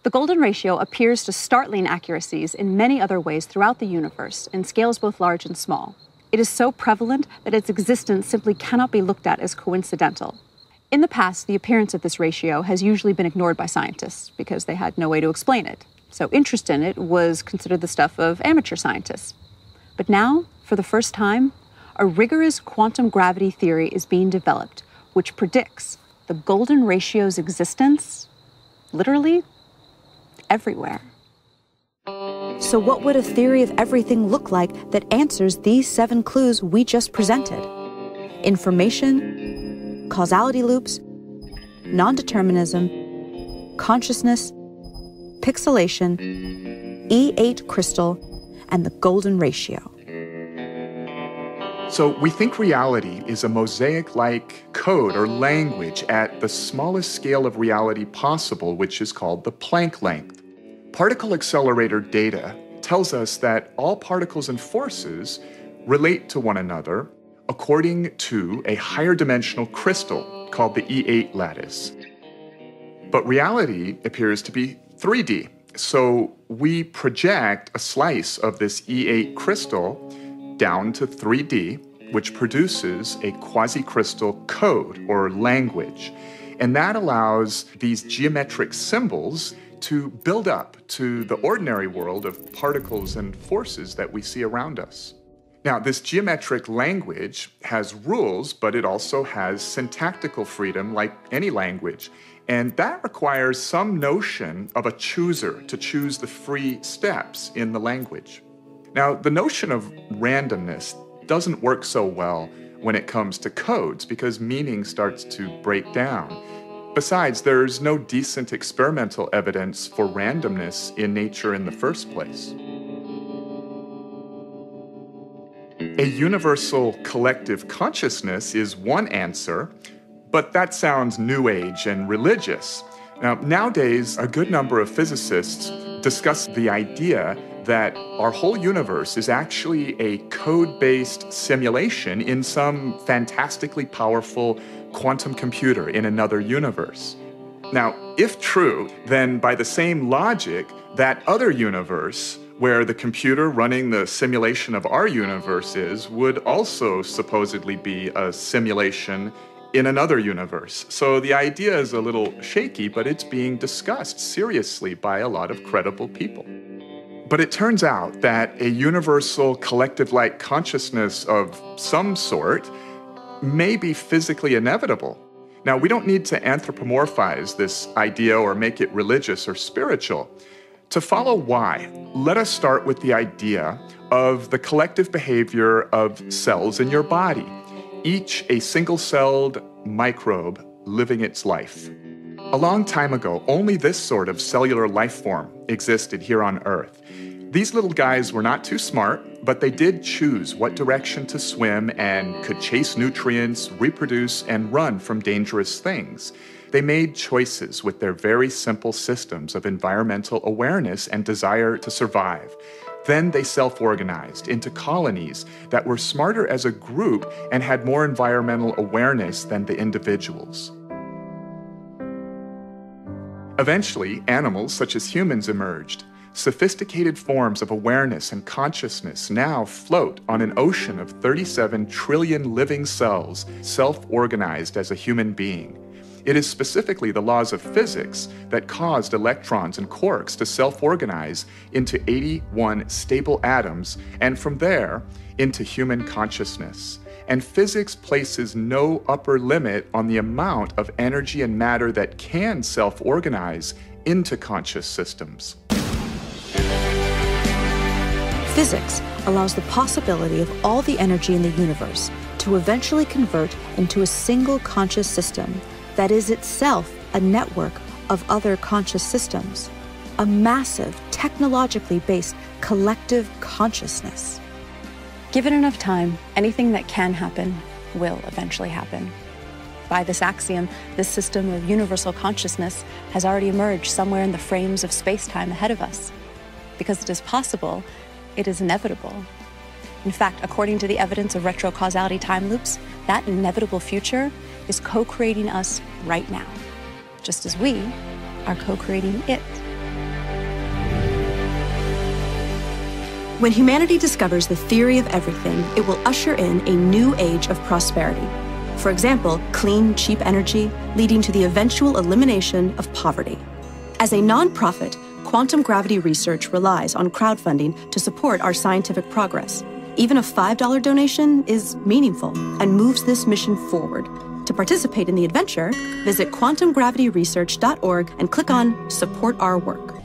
The golden ratio appears to startling accuracies in many other ways throughout the universe in scales both large and small. It is so prevalent that its existence simply cannot be looked at as coincidental. In the past, the appearance of this ratio has usually been ignored by scientists because they had no way to explain it. So interest in it was considered the stuff of amateur scientists. But now, for the first time, a rigorous quantum gravity theory is being developed, which predicts the golden ratio's existence, literally, everywhere. So what would a theory of everything look like that answers these 7 clues we just presented? Information, causality loops, non-determinism, consciousness, pixelation, E8 crystal, and the golden ratio. So we think reality is a mosaic-like code or language at the smallest scale of reality possible, which is called the Planck length. Particle accelerator data tells us that all particles and forces relate to one another according to a higher dimensional crystal called the E8 lattice. But reality appears to be 3D. So we project a slice of this E8 crystal down to 3D, which produces a quasi-crystal code or language. And that allows these geometric symbols to build up to the ordinary world of particles and forces that we see around us. Now, this geometric language has rules, but it also has syntactical freedom like any language. And that requires some notion of a chooser to choose the free steps in the language. Now, the notion of randomness doesn't work so well when it comes to codes because meaning starts to break down. Besides, there's no decent experimental evidence for randomness in nature in the first place. A universal collective consciousness is one answer, but that sounds new age and religious. Now, nowadays, a good number of physicists discuss the idea that our whole universe is actually a code-based simulation in some fantastically powerful quantum computer in another universe. Now, if true, then by the same logic, that other universe where the computer running the simulation of our universe is would also supposedly be a simulation in another universe. So the idea is a little shaky, but it's being discussed seriously by a lot of credible people. But it turns out that a universal collective-like consciousness of some sort may be physically inevitable. Now, we don't need to anthropomorphize this idea or make it religious or spiritual. To follow why, let us start with the idea of the collective behavior of cells in your body, each a single-celled microbe living its life. A long time ago, only this sort of cellular life form existed here on Earth. These little guys were not too smart, but they did choose what direction to swim and could chase nutrients, reproduce, and run from dangerous things. They made choices with their very simple systems of environmental awareness and desire to survive. Then they self-organized into colonies that were smarter as a group and had more environmental awareness than the individuals. Eventually, animals such as humans emerged. Sophisticated forms of awareness and consciousness now float on an ocean of 37 trillion living cells, self-organized as a human being. It is specifically the laws of physics that caused electrons and quarks to self-organize into 81 stable atoms, and from there, into human consciousness. And physics places no upper limit on the amount of energy and matter that can self-organize into conscious systems. Physics allows the possibility of all the energy in the universe to eventually convert into a single conscious system that is itself a network of other conscious systems, a massive, technologically based collective consciousness. Given enough time, anything that can happen will eventually happen. By this axiom, this system of universal consciousness has already emerged somewhere in the frames of space-time ahead of us. Because it is possible, it is inevitable. In fact, according to the evidence of retrocausality time loops, that inevitable future is co-creating us right now, just as we are co-creating it. When humanity discovers the theory of everything, it will usher in a new age of prosperity. For example, clean, cheap energy, leading to the eventual elimination of poverty. As a nonprofit, Quantum Gravity Research relies on crowdfunding to support our scientific progress. Even a $5 donation is meaningful and moves this mission forward. To participate in the adventure, visit quantumgravityresearch.org and click on Support Our Work.